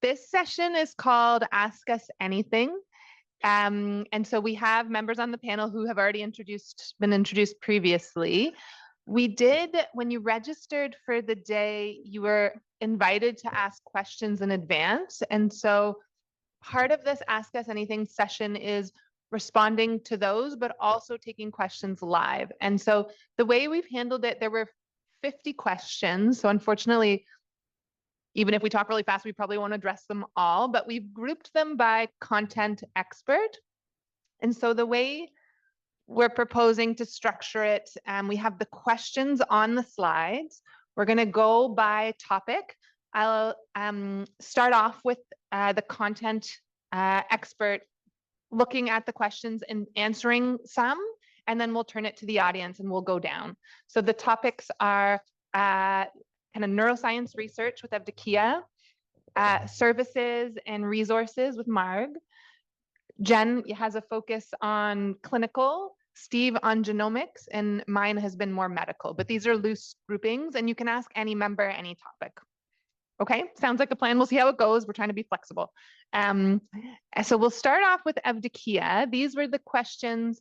This session is called Ask Us Anything. And so we have members on the panel who have already been introduced previously. We did, when you registered for the day, you were invited to ask questions in advance. And so part of this Ask Us Anything session is responding to those, but also taking questions live. And so the way we've handled it, there were 50 questions. So unfortunately, even if we talk really fast, we probably won't address them all, but we've grouped them by content expert. And so the way we're proposing to structure it, we have the questions on the slides. We're going to go by topic. I'll start off with the content expert looking at the questions and answering some, and then we'll turn it to the audience and we'll go down. So the topics are kind of neuroscience research with Evdokia, services and resources with Marg. Jen has a focus on clinical, Steve on genomics, and mine has been more medical, but these are loose groupings and you can ask any member any topic. Okay, sounds like a plan. We'll see how it goes. We're trying to be flexible. So we'll start off with Evdokia. These were the questions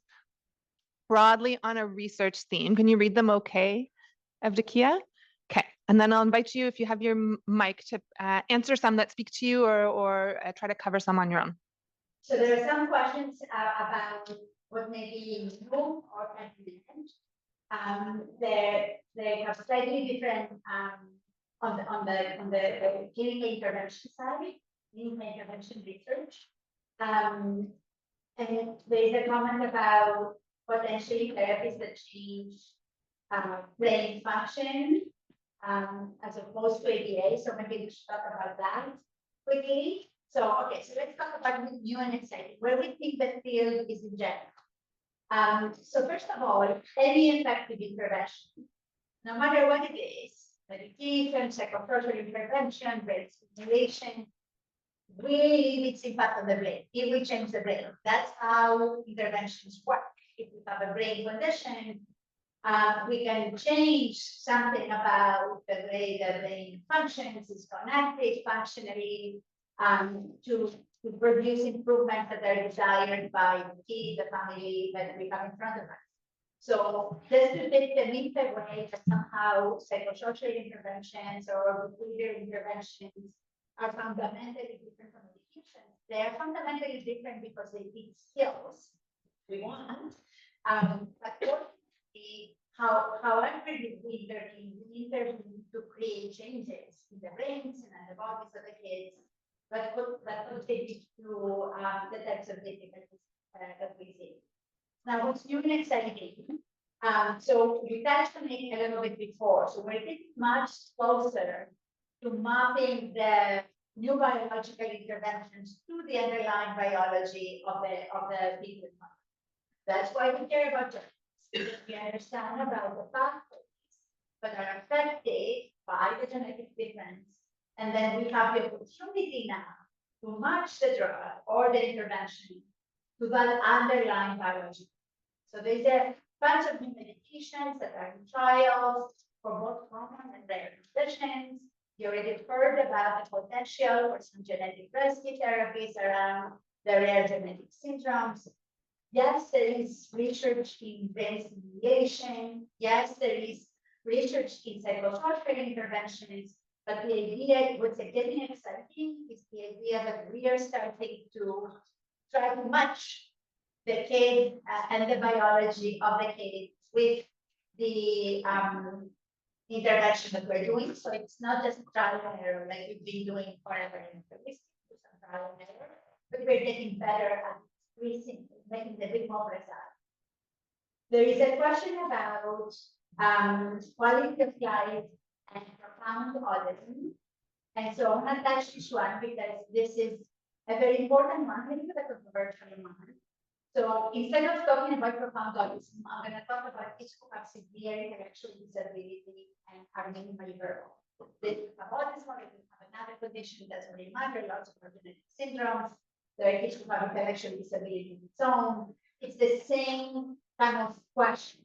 broadly on a research theme. Can you read them okay, Evdokia? Okay, and then I'll invite you, if you have your mic, to answer some that speak to you or try to cover some on your own. So there are some questions about what may be new or implemented. They have slightly different on the clinical intervention side, clinical intervention research. And there is a comment about potentially therapies that change brain function as opposed to ABA. So maybe we should talk about that quickly. So, okay, so let's talk about new and exciting, where we think the field is in general. So first of all, any effective intervention, no matter what it is, medication, psychosocial intervention, brain stimulation, will leave its impact on the brain. It will change the brain. That's how interventions work. If we have a brain condition, we can change something about the way the brain functions, is connected functionally, to produce improvements that are desired by the kid, the family that we have in front of us. So just to take the myth away that somehow psychosocial interventions or behavior interventions are fundamentally different from medications. They are fundamentally different because they teach skills we want. But however we intervene to create changes in the brains and in the bodies of the kids, that contribute to the types of difficulties that we see. Now, what's new and exciting? So we touched on it a little bit before. So we're getting much closer to mapping the new biological interventions to the underlying biology of the people. That's why we care about genetics, because we understand about the pathways that are affected by the genetic difference. And then we have the opportunity now to match the drug or the intervention to that underlying biology. So there's a bunch of new medications that are in trials for both common and rare conditions. You already heard about the potential for some genetic rescue therapies around the rare genetic syndromes. Yes, there is research in brain stimulation. Yes, there is research in psychosocial interventions. But the idea, what's getting exciting, is the idea that we are starting to try to match the kid and the biology of the kid with the intervention that we're doing. So it's not just trial and error like we've been doing forever in the trial and error, but we're getting better at increasing, making the bit more precise. There is a question about quality of life and profound autism. And so I'm going to touch this one because this is a very important one, maybe a controversial one. So instead of talking about profound autism, I'm going to talk about kids who have severe intellectual disability and are minimally verbal. They have autism, or they have another condition, doesn't really matter, lots of genetic syndromes. There are kids who have intellectual disability of its own. It's the same kind of question.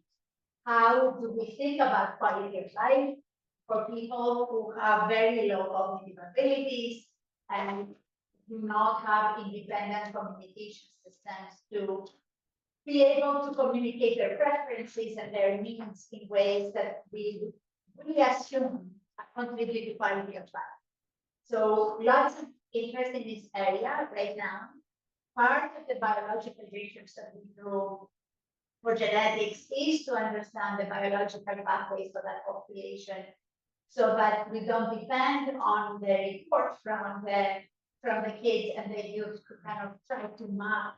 How do we think about quality of life for people who have very low cognitive abilities? and do not have independent communication systems to be able to communicate their preferences and their needs in ways that we assume contribute to quality of life. So lots of interest in this area right now. Part of the biological research that we do for genetics is to understand the biological pathways for that population, so that we don't depend on the report from the kids and the youth to kind of try to map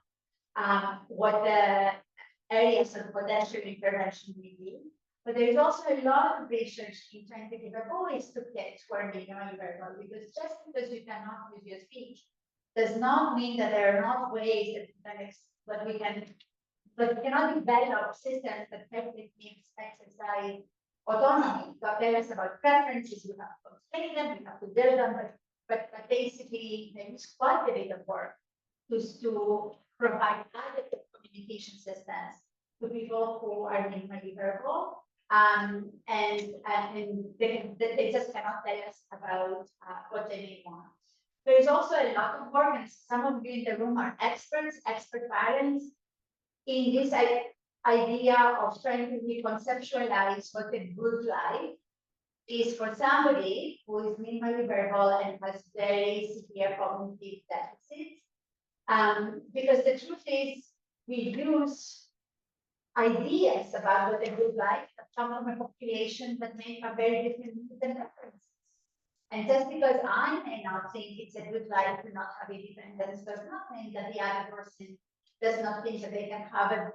what the areas of potential intervention may be. But there's also a lot of research in trying to give a voice to kids who are neurodevelopmental, because just because you cannot use your speech does not mean that there are not ways that we cannot develop systems that help with kids exercise autonomy. Talk us about preferences, we have to explain them, we have to build them, but basically there is quite a bit of work to provide adequate communication systems to people who are minimally verbal, and they just cannot tell us about what they may want. There is also a lot of work, and some of you in the room are expert parents, in this idea of trying to reconceptualize what a good life is for somebody who is minimally verbal and has very severe cognitive deficits. Because the truth is, we use ideas about what a good life that come from a population that may have very different needs and preferences. And just because I may not think it's a good life to not have independence does not mean that the other person does not think that they can have a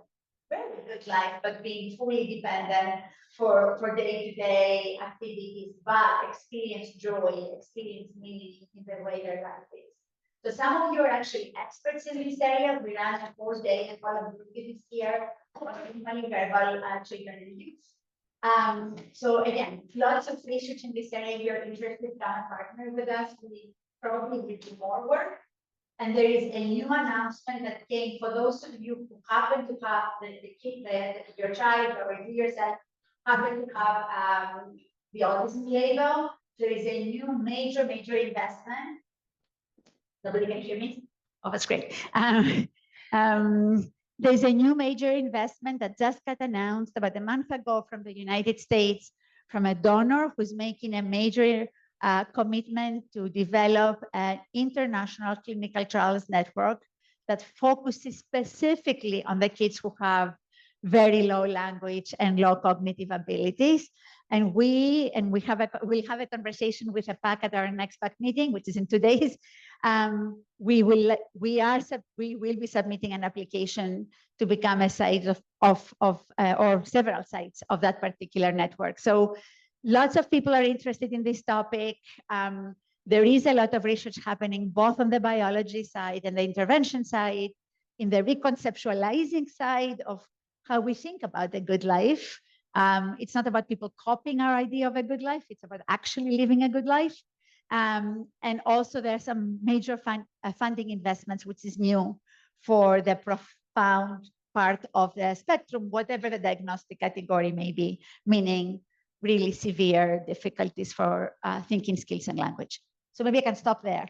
very good life, but being fully dependent for day-to-day activities, but experience joy, experience meaning in the way their life is. So some of you are actually experts in this area. We ran a 4-day and all of you this year on minimally verbal children and youth. So again, lots of research in this area. If you're interested, come and partner with us. We probably will do more work. And there is a new announcement that came for those of you who happen to have your child or you yourself happen to have the autism label. There is a new major investment. Nobody can hear me? Oh, that's great. There's a new major investment that just got announced about a month ago from the United States, from a donor who's making a major commitment to develop an international clinical trials network that focuses specifically on the kids who have very low language and low cognitive abilities. And we'll have a conversation with a PAC at our next PAC meeting, which is in 2 days. We will be submitting an application to become a site or several sites of that particular network. So lots of people are interested in this topic. There is a lot of research happening both on the biology side and the intervention side, in the reconceptualizing side of how we think about a good life. It's not about people copying our idea of a good life. It's about actually living a good life. And also there are some major funding investments, which is new for the profound part of the spectrum, whatever the diagnostic category may be, meaning really severe difficulties for thinking skills and language. So maybe I can stop there.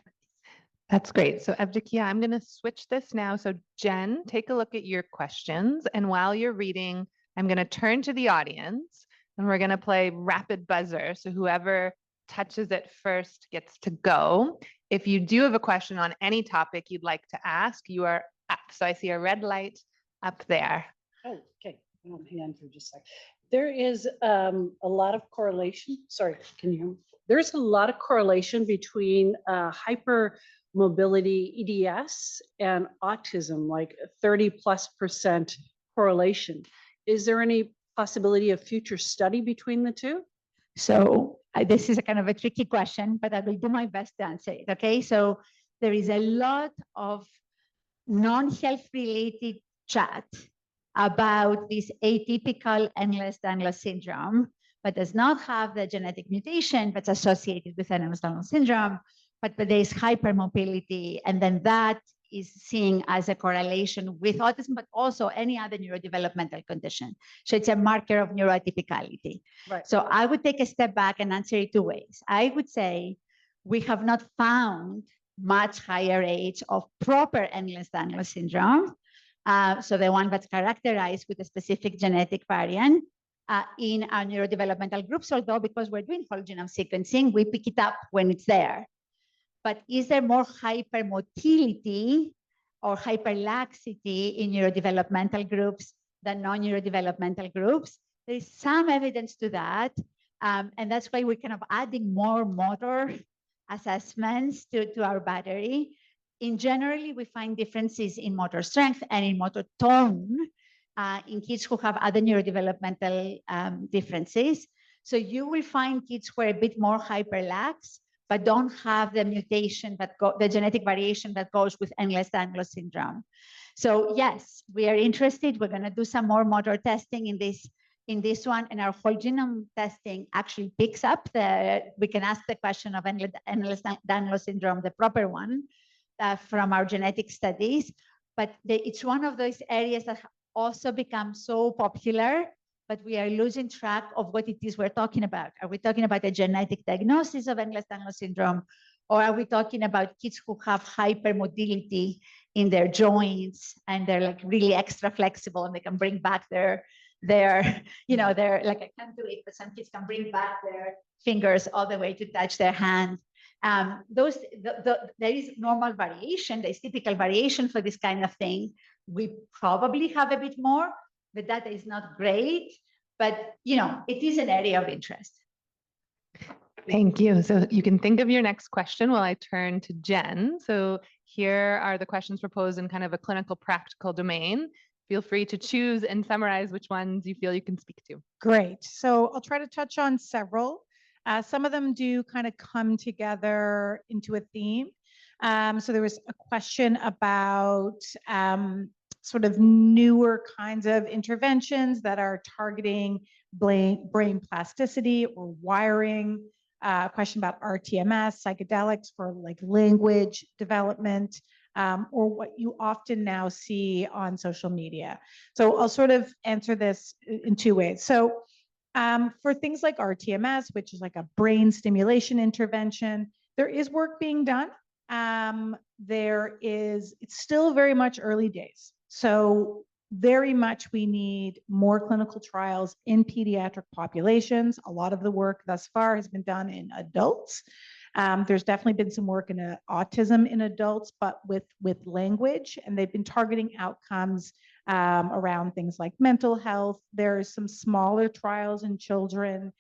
That's great. So Evdokia, I'm going to switch this now. So Jen, take a look at your questions. And while you're reading, I'm going to turn to the audience and we're going to play rapid buzzer. So whoever touches it first gets to go. If you do have a question on any topic you'd like to ask, you are up. So I see a red light up there. Oh, okay. Hang on for just a second. There is a lot of correlation. Sorry, can you hear me? There's a lot of correlation between hypermobility EDS and autism, like 30+% correlation. Is there any possibility of future study between the two? So this is a kind of a tricky question, but I will do my best to answer it. Okay, so there is a lot of non-health related chat about this atypical Ehlers-Danlos syndrome, but does not have the genetic mutation, but associated with Ehlers-Danlos syndrome, but there is hypermobility, and then that is seen as a correlation with autism, but also any other neurodevelopmental condition. So it's a marker of neuroatypicality. Right. So I would take a step back and answer it 2 ways. I would say we have not found much higher age of proper Ehlers-Danlos syndrome. So the one that's characterized with a specific genetic variant in our neurodevelopmental groups, although because we're doing whole genome sequencing, we pick it up when it's there. But is there more hypermotility or hyperlaxity in neurodevelopmental groups than non-neurodevelopmental groups? There is some evidence to that. And that's why we're kind of adding more motor assessments to our battery. In generally, we find differences in motor strength and in motor tone in kids who have other neurodevelopmental differences. So you will find kids who are a bit more hyperlax, but don't have the mutation the genetic variation that goes with Ehlers-Danlos syndrome. So yes, we are interested. We're going to do some more motor testing in this one, and our whole genome testing actually picks up we can ask the question of Ehlers-Danlos syndrome, the proper one, from our genetic studies. But it's one of those areas that also become so popular, but we are losing track of what it is we're talking about. Are we talking about a genetic diagnosis of Ehlers-Danlos syndrome, or are we talking about kids who have hypermotility in their joints and they're like really extra flexible and they can bring back they're like, I can't do it, but some kids can bring back their fingers all the way to touch their hand. There is normal variation, there's typical variation for this kind of thing. We probably have a bit more. The data is not great, but it is an area of interest. Thank you. So you can think of your next question while I turn to Jen. So here are the questions proposed in kind of a clinical practical domain. Feel free to choose and summarize which ones you feel you can speak to. Great. So I'll try to touch on several. Some of them do kind of come together into a theme. So there was a question about sort of newer kinds of interventions that are targeting brain plasticity or wiring. A question about RTMS, psychedelics for like language development, or what you often now see on social media. So I'll sort of answer this in two ways. So for things like RTMS, which is like a brain stimulation intervention, there is work being done. It's still very much early days. So very much we need more clinical trials in pediatric populations. A lot of the work thus far has been done in adults. There's definitely been some work in autism in adults, but with language, and they've been targeting outcomes around things like mental health. There's some smaller trials in children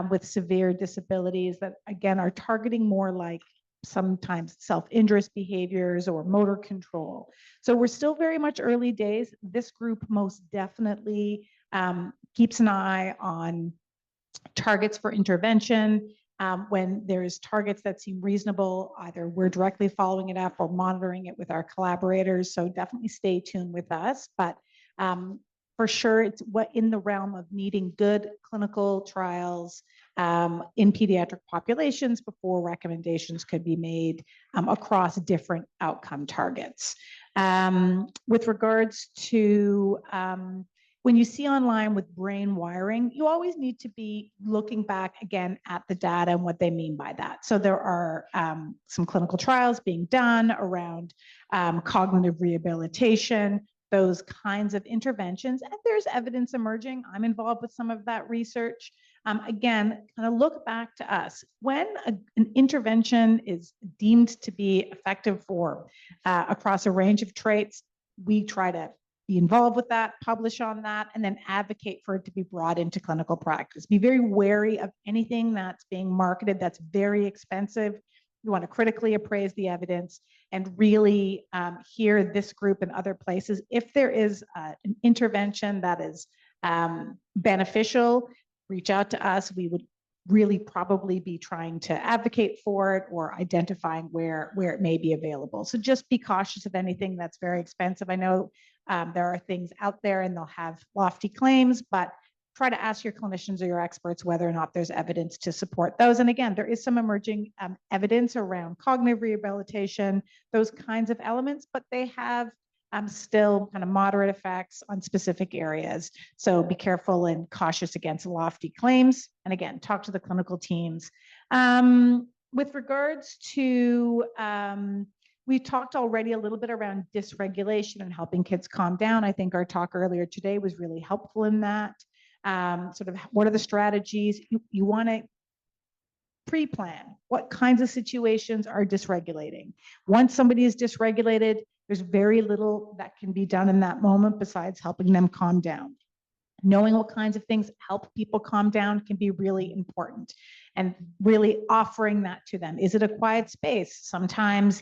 with severe disabilities that, again, are targeting more like sometimes self-injurious behaviors or motor control. So we're still very much early days. This group most definitely keeps an eye on targets for intervention. When there's targets that seem reasonable, either we're directly following it up or monitoring it with our collaborators. So definitely stay tuned with us. But for sure, it's in the realm of needing good clinical trials in pediatric populations before recommendations could be made across different outcome targets. With regards to when you see online with brain wiring, you always need to be looking back again at the data and what they mean by that. So there are some clinical trials being done around cognitive rehabilitation, those kinds of interventions, and there's evidence emerging. I'm involved with some of that research. Again, kind of look back to us. When an intervention is deemed to be effective for across a range of traits, we try to be involved with that, publish on that, and then advocate for it to be brought into clinical practice. Be very wary of anything that's being marketed that's very expensive. You want to critically appraise the evidence and really hear this group and other places. If there is an intervention that is beneficial, reach out to us. We would really probably be trying to advocate for it or identifying where it may be available. So just be cautious of anything that's very expensive. I know there are things out there and they'll have lofty claims, but try to ask your clinicians or your experts whether or not there's evidence to support those. And again, there is some emerging evidence around cognitive rehabilitation, those kinds of elements, but they have still kind of moderate effects on specific areas. So be careful and cautious against lofty claims. And again, talk to the clinical teams. With regards to, we talked already a little bit around dysregulation and helping kids calm down. I think our talk earlier today was really helpful in that. Sort of what are the strategies? You want to pre-plan. What kinds of situations are dysregulating? Once somebody is dysregulated, there's very little that can be done in that moment besides helping them calm down. Knowing what kinds of things help people calm down can be really important, and really offering that to them. Is it a quiet space? Sometimes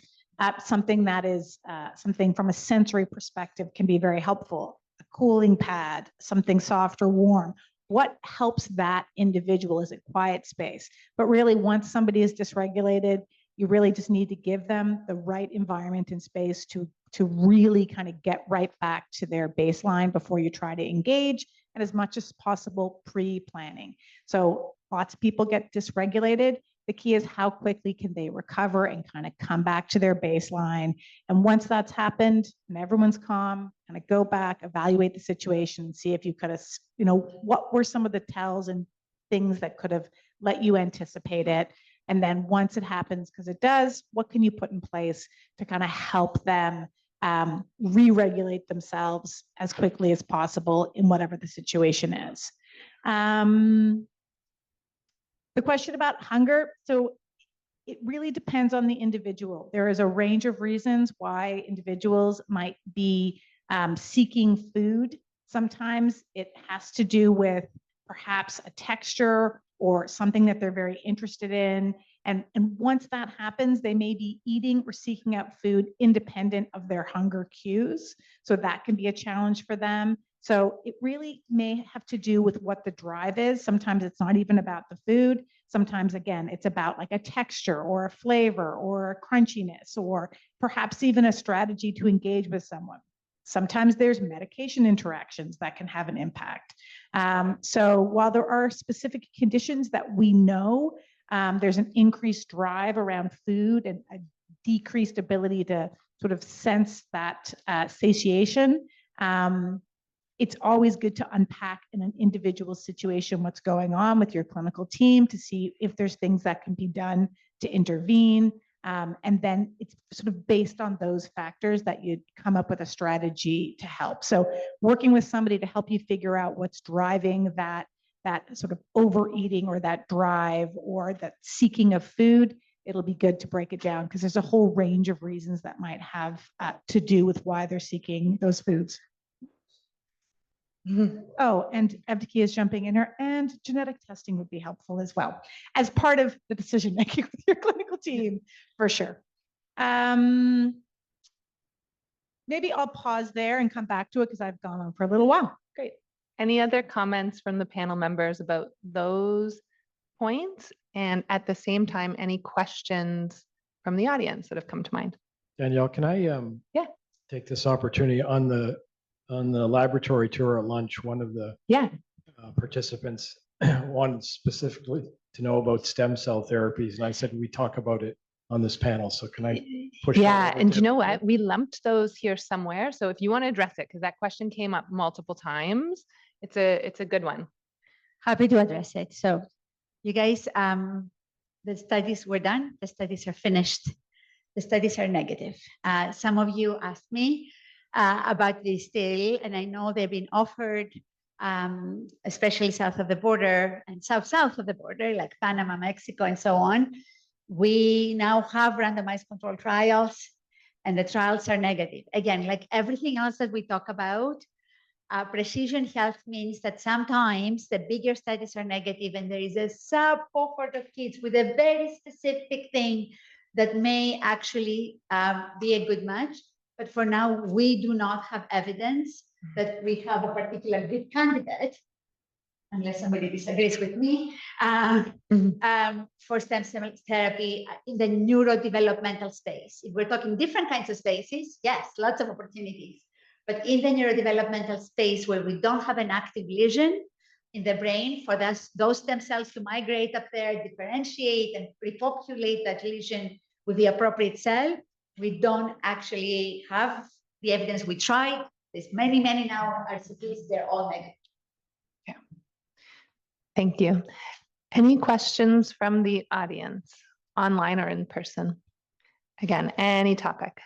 something that is something from a sensory perspective can be very helpful. A cooling pad, something soft or warm. What helps that individual? Is it quiet space? But really, once somebody is dysregulated, you really just need to give them the right environment and space to really kind of get right back to their baseline before you try to engage, and as much as possible pre-planning. So lots of people get dysregulated. The key is how quickly can they recover and kind of come back to their baseline. And once that's happened and everyone's calm, kind of go back, evaluate the situation, see if you could have, what were some of the tells and things that could have let you anticipate it. And then once it happens, because it does, what can you put in place to kind of help them re-regulate themselves as quickly as possible in whatever the situation is. The question about hunger, so it really depends on the individual. There is a range of reasons why individuals might be seeking food. Sometimes it has to do with perhaps a texture or something that they're very interested in. And once that happens, they may be eating or seeking out food independent of their hunger cues. So that can be a challenge for them. So it really may have to do with what the drive is. Sometimes it's not even about the food. Sometimes, again, it's about like a texture or a flavor or a crunchiness, or perhaps even a strategy to engage with someone. Sometimes there's medication interactions that can have an impact. So while there are specific conditions that we know, there's an increased drive around food and a decreased ability to sort of sense that satiation. It's always good to unpack in an individual situation what's going on with your clinical team to see if there's things that can be done to intervene. And then it's sort of based on those factors that you come up with a strategy to help. So working with somebody to help you figure out what's driving that sort of overeating or that drive or that seeking of food, it'll be good to break it down because there's a whole range of reasons that might have to do with why they're seeking those foods. Oh, and Evdokia is jumping in here, and genetic testing would be helpful as well as part of the decision making with your clinical team, for sure. Maybe I'll pause there and come back to it because I've gone on for a little while. Great. Any other comments from the panel members about those points? And at the same time, any questions from the audience that have come to mind? Danielle, can I take this opportunity on the laboratory tour at lunch? One of the participants wanted specifically to know about stem cell therapies, and I said we talk about it on this panel. So can I push? Yeah, and you know what? We lumped those here somewhere. So if you want to address it, because that question came up multiple times, it's a good one. Happy to address it. So you guys, the studies were done. The studies are finished. The studies are negative. Some of you asked me about this still, and I know they've been offered, especially south of the border and south of the border, like Panama, Mexico, and so on. We now have randomized control trials, and the trials are negative. Again, like everything else that we talk about, precision health means that sometimes the bigger studies are negative, and there is a sub cohort of kids with a very specific thing that may actually be a good match. But for now, we do not have evidence that we have a particular good candidate, unless somebody disagrees with me, for stem cell therapy in the neurodevelopmental space. If we're talking different kinds of spaces, yes, lots of opportunities. But in the neurodevelopmental space where we don't have an active lesion in the brain, for those stem cells to migrate up there, differentiate and repopulate that lesion with the appropriate cell, we don't actually have the evidence. We tried. There's many now RCTs. They're all negative. Yeah. Thank you. Any questions from the audience? online or in person? Again, any topic.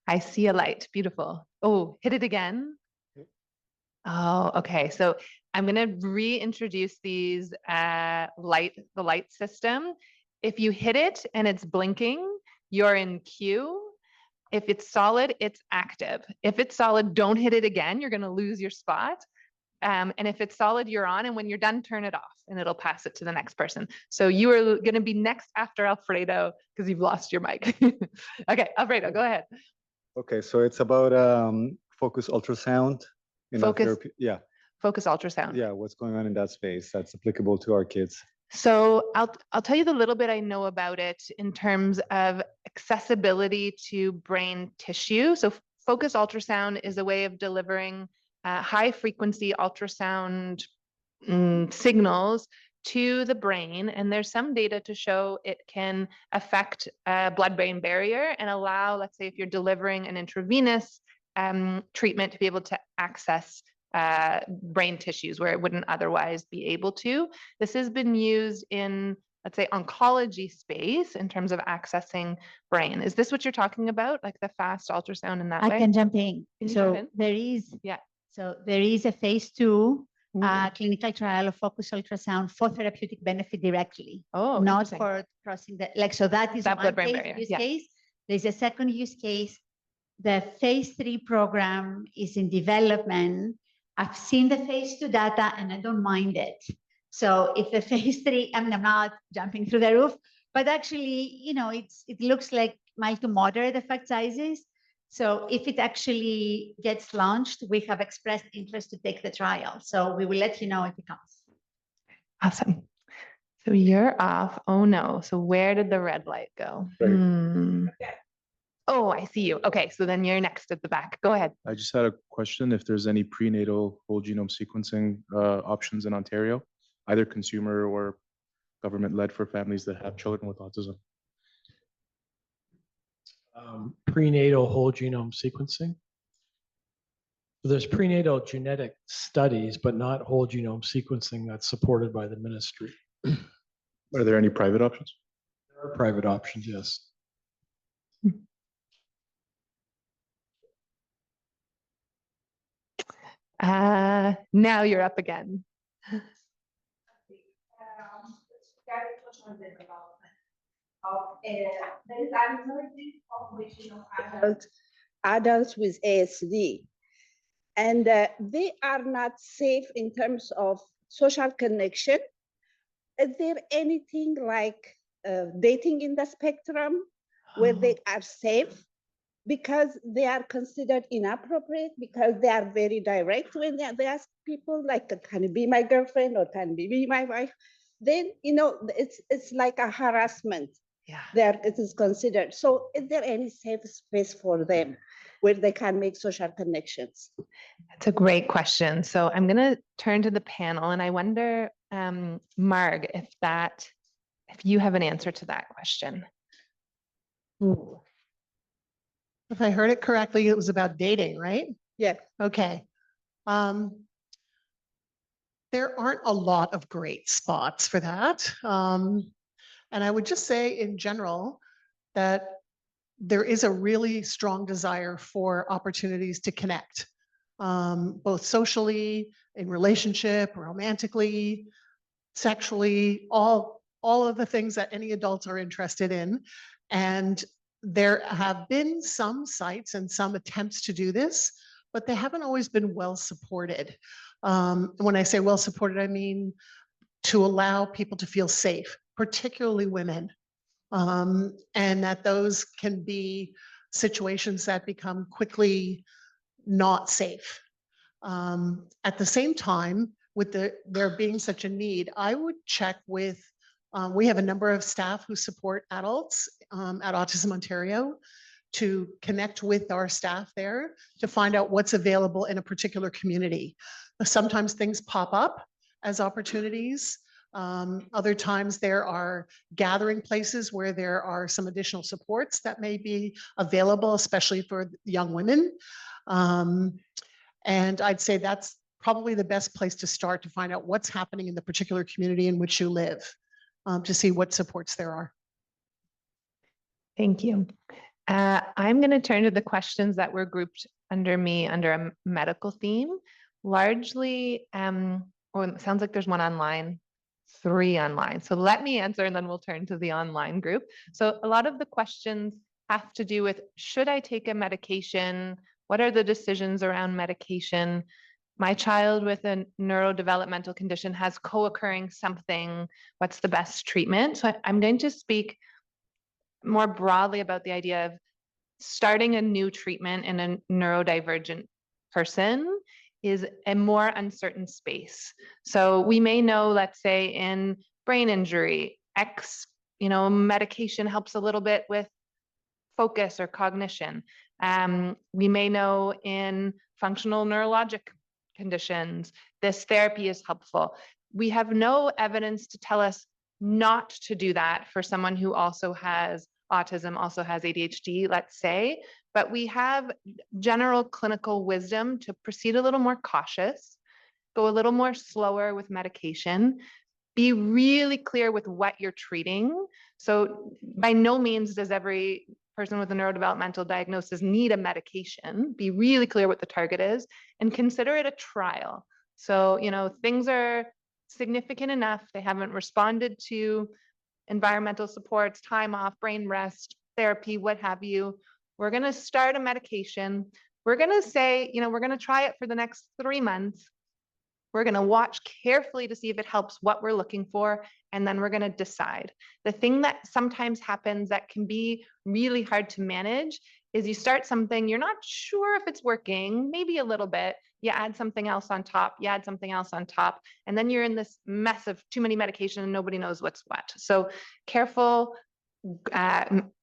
I see a light. Beautiful. Oh, hit it again. Oh, okay. So I'm going to reintroduce these the light system. If you hit it and it's blinking, you're in queue. If it's solid, it's active. If it's solid, don't hit it again. You're going to lose your spot. And if it's solid, you're on. And when you're done, turn it off and it'll pass it to the next person. So you are going to be next after Alfredo because you've lost your mic. Okay, Alfredo, go ahead. Okay, so it's about focus ultrasound. Therapy. Yeah. Focus ultrasound. Yeah, what's going on in that space that's applicable to our kids? So I'll tell you the little bit I know about it in terms of accessibility to brain tissue. So focus ultrasound is a way of delivering high frequency ultrasound signals to the brain. And there's some data to show it can affect blood-brain barrier and allow, let's say if you're delivering an intravenous treatment, to be able to access brain tissues where it wouldn't otherwise be able to. This has been used in, let's say, oncology space in terms of accessing brain. Is this what you're talking about? Like the fast ultrasound in that way? I can jump in. Can you So jump in? there is a phase 2 clinical trial of focus ultrasound for therapeutic benefit directly. Oh, not for crossing the, like, so that is that one blood-brain case, barrier. use Yeah. case. There's a second use case. The phase 3 program is in development. I've seen the phase 2 data and I don't mind it. So if the phase 3, I mean, I'm not jumping through the roof, but actually, you know, it looks like mild to moderate effect sizes. So if it actually gets launched, we have expressed interest to take the trial. So we will let you know if it comes. Awesome. So you're off. Oh no. So where did the red light go? Oh, I see you. Okay. So then you're next at the back. Go ahead. I just had a question if there's any prenatal whole genome sequencing options in Ontario, either consumer or government-led for families that have children with autism. Prenatal whole genome sequencing. There's prenatal genetic studies, but not whole genome sequencing that's supported by the ministry. Are there any private options? There are private options, yes. Now you're up again. Adults with ASD, and they are not safe in terms of social connection. Is there anything like dating in the spectrum where they are safe? Because they are considered inappropriate because they are very direct when they ask people like, can you be my girlfriend or can you be my wife? Then, you know, it's like a harassment. Yeah. There it is considered. So is there any safe space for them where they can make social connections? That's a great question. So I'm going to turn to the panel and I wonder, Marg, if you have an answer to that question. Ooh. If I heard it correctly, it was about dating, right? Yeah. Okay. There aren't a lot of great spots for that. And I would just say in general that there is a really strong desire for opportunities to connect, both socially, in relationship, romantically, sexually, all of the things that any adults are interested in. And there have been some sites and some attempts to do this, but they haven't always been well supported. When I say well supported, I mean to allow people to feel safe, particularly women, and that those can be situations that become quickly not safe. At the same time, with there being such a need, I would check with, we have a number of staff who support adults at Autism Ontario to connect with our staff there to find out what's available in a particular community. Sometimes things pop up as opportunities. Other times there are gathering places where there are some additional supports that may be available, especially for young women. And I'd say that's probably the best place to start to find out what's happening in the particular community in which you live. to see what supports there are. Thank you. I'm going to turn to the questions that were grouped under me under a medical theme. Largely, it sounds like there's one online, 3 online. So let me answer and then we'll turn to the online group. So a lot of the questions have to do with, should I take a medication? What are the decisions around medication? My child with a neurodevelopmental condition has co-occurring something. What's the best treatment? So I'm going to speak more broadly about the idea of starting a new treatment in a neurodivergent person is a more uncertain space. So we may know, let's say in brain injury, X, medication helps a little bit with focus or cognition. We may know in functional neurologic conditions, this therapy is helpful. We have no evidence to tell us not to do that for someone who also has autism, also has ADHD, let's say, but we have general clinical wisdom to proceed a little more cautious, go a little more slower with medication, be really clear with what you're treating. So by no means does every person with a neurodevelopmental diagnosis need a medication. Be really clear what the target is and consider it a trial. So, things are significant enough. They haven't responded to environmental supports, time off, brain rest, therapy, what have you. We're going to start a medication. We're going to say, we're going to try it for the next 3 months. We're going to watch carefully to see if it helps what we're looking for, and then we're going to decide. The thing that sometimes happens that can be really hard to manage is you start something, you're not sure if it's working, maybe a little bit, you add something else on top, you add something else on top, and then you're in this mess of too many medications and nobody knows what's what. So careful,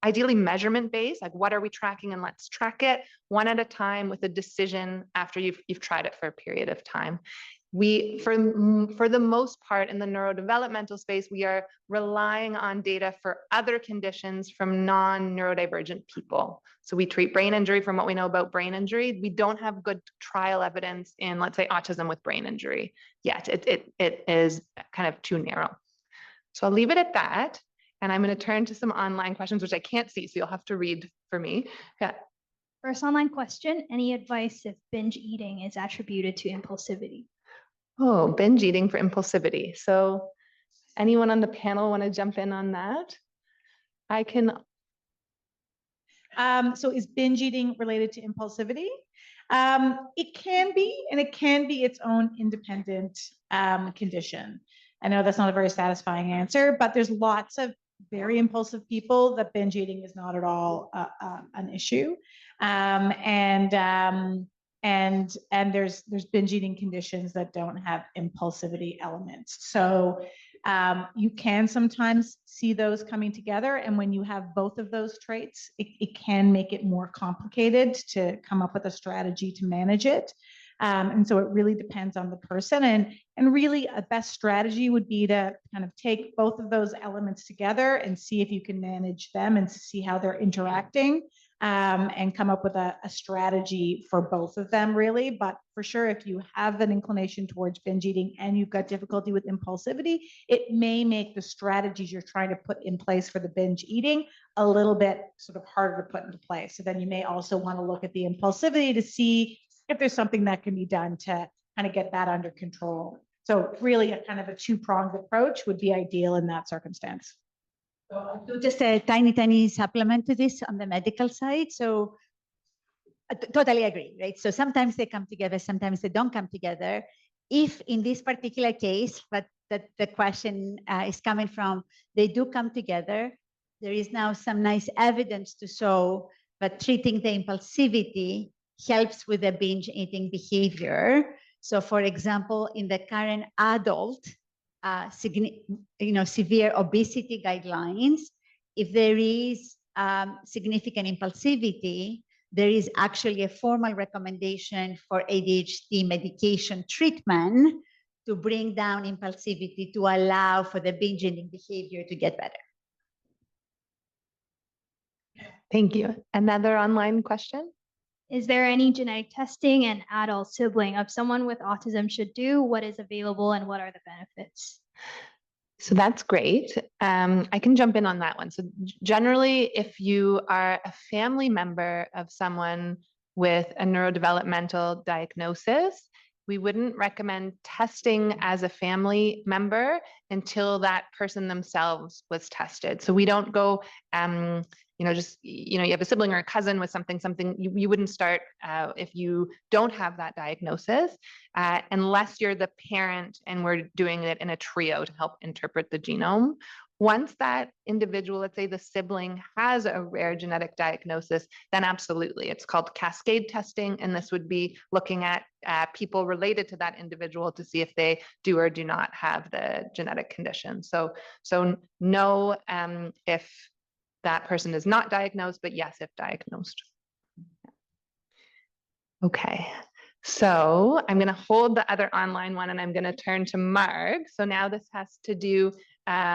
ideally measurement based, like what are we tracking, and let's track it one at a time with a decision after you've tried it for a period of time. We, for the most part in the neurodevelopmental space, we are relying on data for other conditions from non-neurodivergent people. So we treat brain injury from what we know about brain injury. We don't have good trial evidence in, let's say, autism with brain injury yet. It is kind of too narrow. So I'll leave it at that. And I'm going to turn to some online questions, which I can't see, so you'll have to read for me. Yeah. First online question, any advice if binge eating is attributed to impulsivity? Oh, binge eating for impulsivity. So anyone on the panel want to jump in on that? I can. So is binge eating related to impulsivity? It can be, and it can be its own independent condition. I know that's not a very satisfying answer, but there's lots of very impulsive people that binge eating is not at all an issue. And there's binge eating conditions that don't have impulsivity elements. So you can sometimes see those coming together. And when you have both of those traits, it can make it more complicated to come up with a strategy to manage it. And so it really depends on the person. And really a best strategy would be to kind of take both of those elements together and see if you can manage them and see how they're interacting. And come up with a strategy for both of them, really. But for sure, if you have an inclination towards binge eating and you've got difficulty with impulsivity, it may make the strategies you're trying to put in place for the binge eating a little bit sort of harder to put into place. So then you may also want to look at the impulsivity to see if there's something that can be done to kind of get that under control. So really a kind of a two-pronged approach would be ideal in that circumstance. So I'll do just a tiny supplement to this on the medical side. So I totally agree, right? So sometimes they come together, sometimes they don't come together. If in this particular case, but that the question is coming from, they do come together, there is now some nice evidence to show that treating the impulsivity helps with the binge eating behavior. So for example, in the current adult, severe obesity guidelines, if there is significant impulsivity, there is actually a formal recommendation for ADHD medication treatment to bring down impulsivity to allow for the binge eating behavior to get better. Thank you. Another online question? Is there any genetic testing an adult sibling of someone with autism should do? What is available and what are the benefits? So that's great. I can jump in on that one. So generally, if you are a family member of someone with a neurodevelopmental diagnosis, we wouldn't recommend testing as a family member until that person themselves was tested. So we don't go, you have a sibling or a cousin with something, you wouldn't start if you don't have that diagnosis, unless you're the parent and we're doing it in a trio to help interpret the genome. Once that individual, let's say the sibling, has a rare genetic diagnosis, then absolutely, it's called cascade testing. And this would be looking at people related to that individual to see if they do or do not have the genetic condition. So no, if that person is not diagnosed, but yes, if diagnosed. Okay. So I'm going to hold the other online one and I'm going to turn to Marg. So now this has to do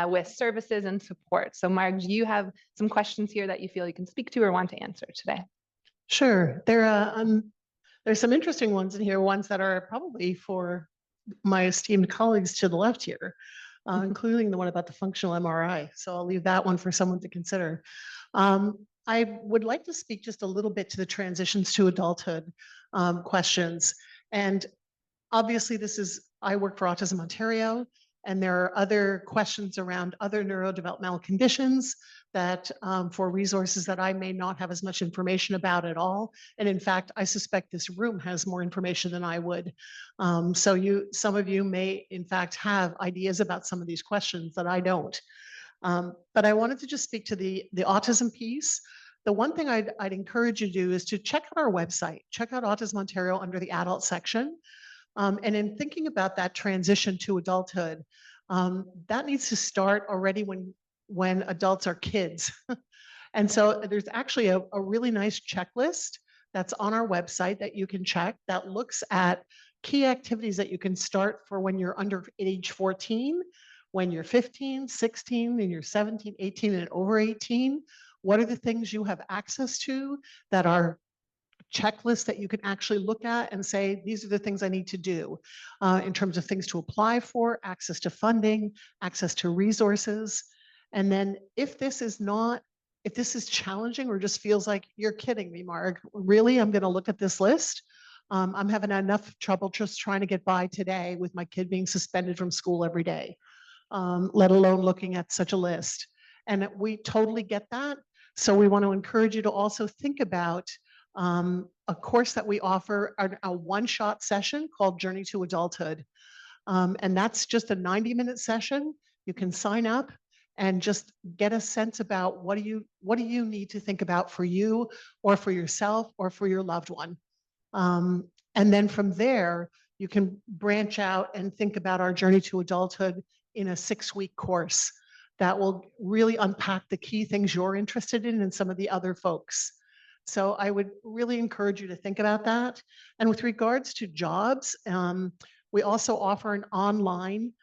with services and support. So Marg, do you have some questions here that you feel you can speak to or want to answer today? Sure. There's some interesting ones in here, ones that are probably for my esteemed colleagues to the left here, including the one about the functional MRI. So I'll leave that one for someone to consider. I would like to speak just a little bit to the transitions to adulthood questions. And obviously I work for Autism Ontario, and there are other questions around other neurodevelopmental conditions that for resources that I may not have as much information about at all. And in fact, I suspect this room has more information than I would. So some of you may in fact have ideas about some of these questions that I don't. But I wanted to just speak to the autism piece. The one thing I'd encourage you to do is to check out our website, check out Autism Ontario under the adult section. And in thinking about that transition to adulthood, that needs to start already when adults are kids. And so there's actually a really nice checklist that's on our website that you can check that looks at key activities that you can start for when you're under age 14, when you're 15, 16, and you're 17, 18, and over 18. What are the things you have access to that are checklists that you can actually look at and say, these are the things I need to do in terms of things to apply for, access to funding, access to resources. And then if this is challenging or just feels like you're kidding me, Marg, really, I'm going to look at this list. I'm having enough trouble just trying to get by today with my kid being suspended from school every day, let alone looking at such a list. And we totally get that. So we want to encourage you to also think about a course that we offer, a one-shot session called Journey to Adulthood. And that's just a 90-minute session. You can sign up and just get a sense about what do you need to think about for you or for yourself or for your loved one. And then from there, you can branch out and think about our Journey to Adulthood in a 6-week course that will really unpack the key things you're interested in and some of the other folks. So I would really encourage you to think about that. And with regards to jobs, we also offer an online,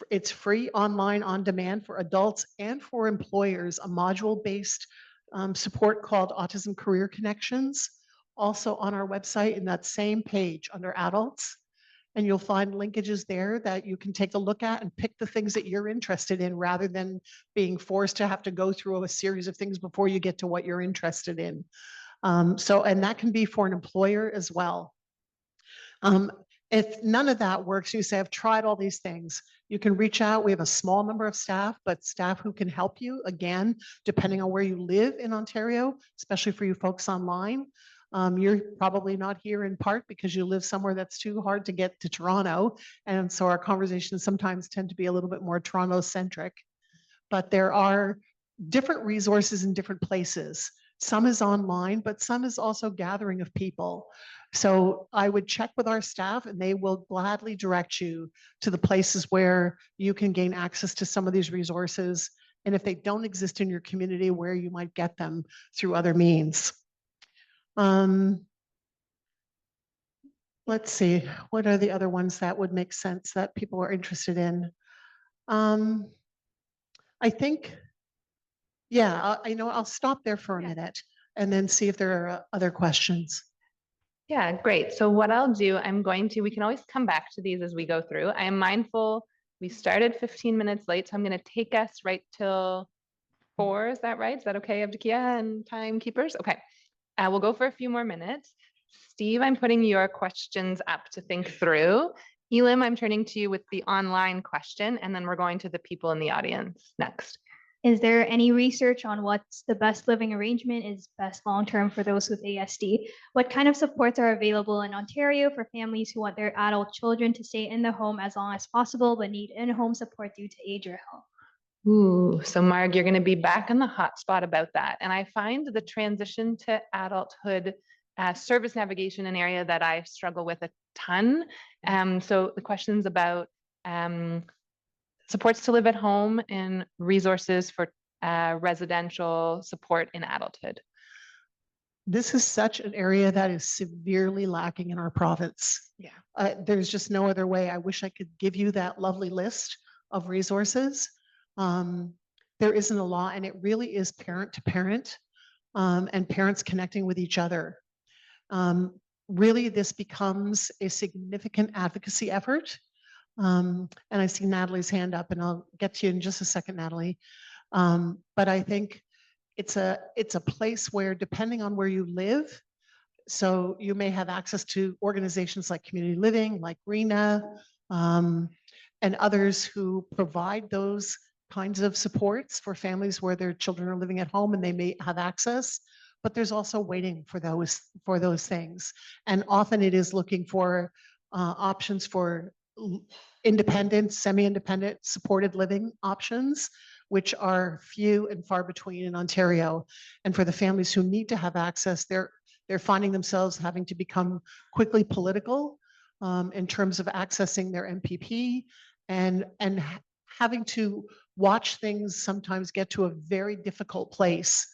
it's free online on demand for adults and for employers, a module-based support called Autism Career Connections, also on our website in that same page under adults. And you'll find linkages there that you can take a look at and pick the things that you're interested in rather than being forced to have to go through a series of things before you get to what you're interested in. And that can be for an employer as well. If none of that works, you say, I've tried all these things, you can reach out. We have a small number of staff, but staff who can help you, again, depending on where you live in Ontario, especially for you folks online. You're probably not here in part because you live somewhere that's too hard to get to Toronto. And so our conversations sometimes tend to be a little bit more Toronto-centric. But there are different resources in different places. Some is online, but some is also gathering of people. So I would check with our staff and they will gladly direct you to the places where you can gain access to some of these resources. And if they don't exist in your community, where you might get them through other means. Let's see, what are the other ones that would make sense that people are interested in? I think, yeah, I'll stop there for a minute and then see if there are other questions. Yeah, great. So what I'll do, we can always come back to these as we go through. I am mindful We started 15 minutes late, so I'm going to take us right till 4. Is that right? Is that okay, Evdokia and timekeepers? Okay. We'll go for a few more minutes. Steve, I'm putting your questions up to think through. Elim, I'm turning to you with the online question, and then we're going to the people in the audience next. Is there any research on what's the best living arrangement is best long-term for those with ASD? What kind of supports are available in Ontario for families who want their adult children to stay in the home as long as possible, but need in-home support due to age or health? Ooh, so Marg, you're going to be back in the hot spot about that. And I find the transition to adulthood service navigation an area that I struggle with a ton. So the questions about supports to live at home and resources for residential support in adulthood. This is such an area that is severely lacking in our province. Yeah. There's just no other way. I wish I could give you that lovely list of resources. There isn't a lot, and it really is parent to parent and parents connecting with each other. Really, this becomes a significant advocacy effort. And I see Natalie's hand up, and I'll get to you in just a second, Natalie. But I think it's a place where, depending on where you live, so you may have access to organizations like Community Living, like RENA, and others who provide those kinds of supports for families where their children are living at home and they may have access. But there's also waiting for those things, and often it is looking for options for independent, semi-independent, supported living options, which are few and far between in Ontario. And for the families who need to have access, they're finding themselves having to become quickly political in terms of accessing their MPP and having to watch things sometimes get to a very difficult place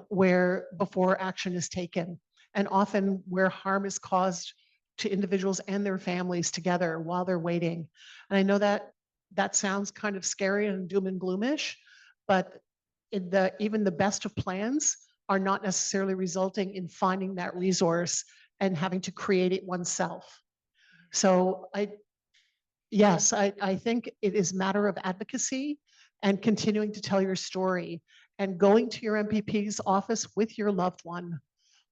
where before action is taken, and often where harm is caused to individuals and their families together while they're waiting. And I know that that sounds kind of scary and doom and gloomish, but even the best of plans are not necessarily resulting in finding that resource and having to create it oneself. So I think it is a matter of advocacy and continuing to tell your story and going to your MPP's office with your loved one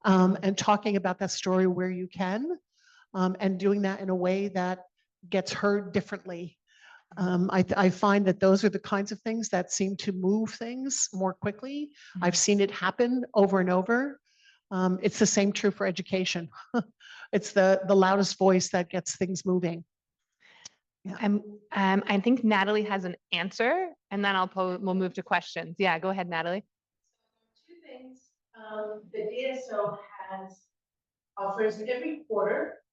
and talking about that story where you can. And doing that in a way that gets heard differently. I find that those are the kinds of things that seem to move things more quickly. I've seen it happen over and over. It's the same true for education. It's the loudest voice that gets things moving. Yeah. I think Natalie has an answer, and then we'll move to questions. Yeah, go ahead, Natalie. Two things. The DSO offers every quarter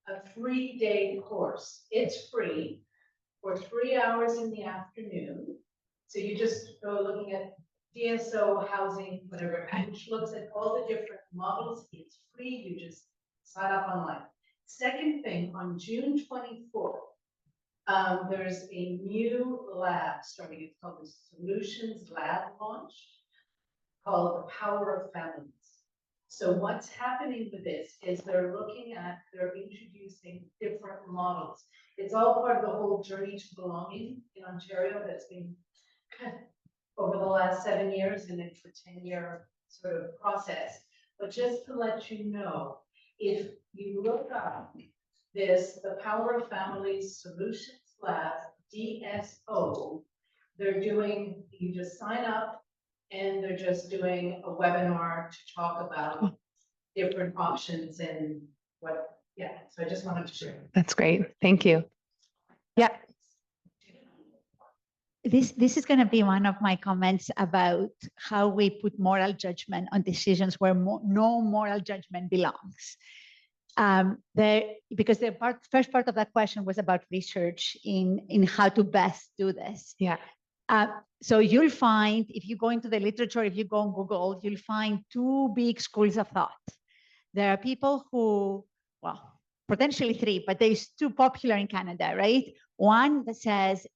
a 3-day course. It's free for 3 hours in the afternoon. So you just go looking at DSO housing, whatever, which looks at all the different models. It's free. You just sign up online. Second thing, on June 24th, there's a new lab starting. It's called the Solutions Lab launch, called The Power of Families. So what's happening with this is they're introducing different models. It's all part of the whole journey to belonging in Ontario that's been over the last 7 years, and it's a 10-year sort of process. But just to let you know, if you look up the Power of Families Solutions Lab, DSO, you just sign up, and they're just doing a webinar to talk about different options and so I just wanted to share. That's great. Thank you. Yeah. This is going to be one of my comments about how we put moral judgment on decisions where no moral judgment belongs. Because the first part of that question was about research in how to best do this. Yeah. So you'll find, if you go into the literature, if you go on Google, you'll find 2 big schools of thought. There are people who, well, potentially 3, but there's 2 popular in Canada, right? One that says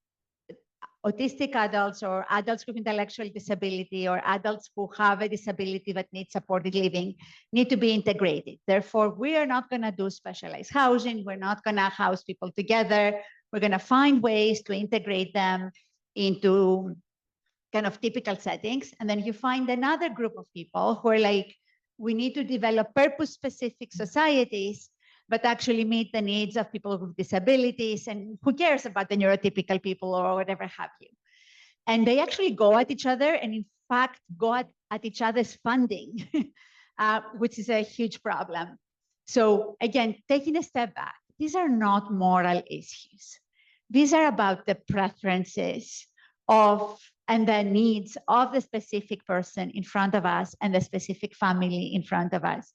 autistic adults or adults with intellectual disability or adults who have a disability that need supported living need to be integrated. Therefore, we are not going to do specialized housing. We're not going to house people together. We're going to find ways to integrate them into kind of typical settings. And then you find another group of people who are like, we need to develop purpose-specific societies, but actually meet the needs of people with disabilities, and who cares about the neurotypical people or whatever have you. And they actually go at each other, and in fact, go at each other's funding, which is a huge problem. So again, taking a step back, these are not moral issues. These are about the preferences of and the needs of the specific person in front of us and the specific family in front of us.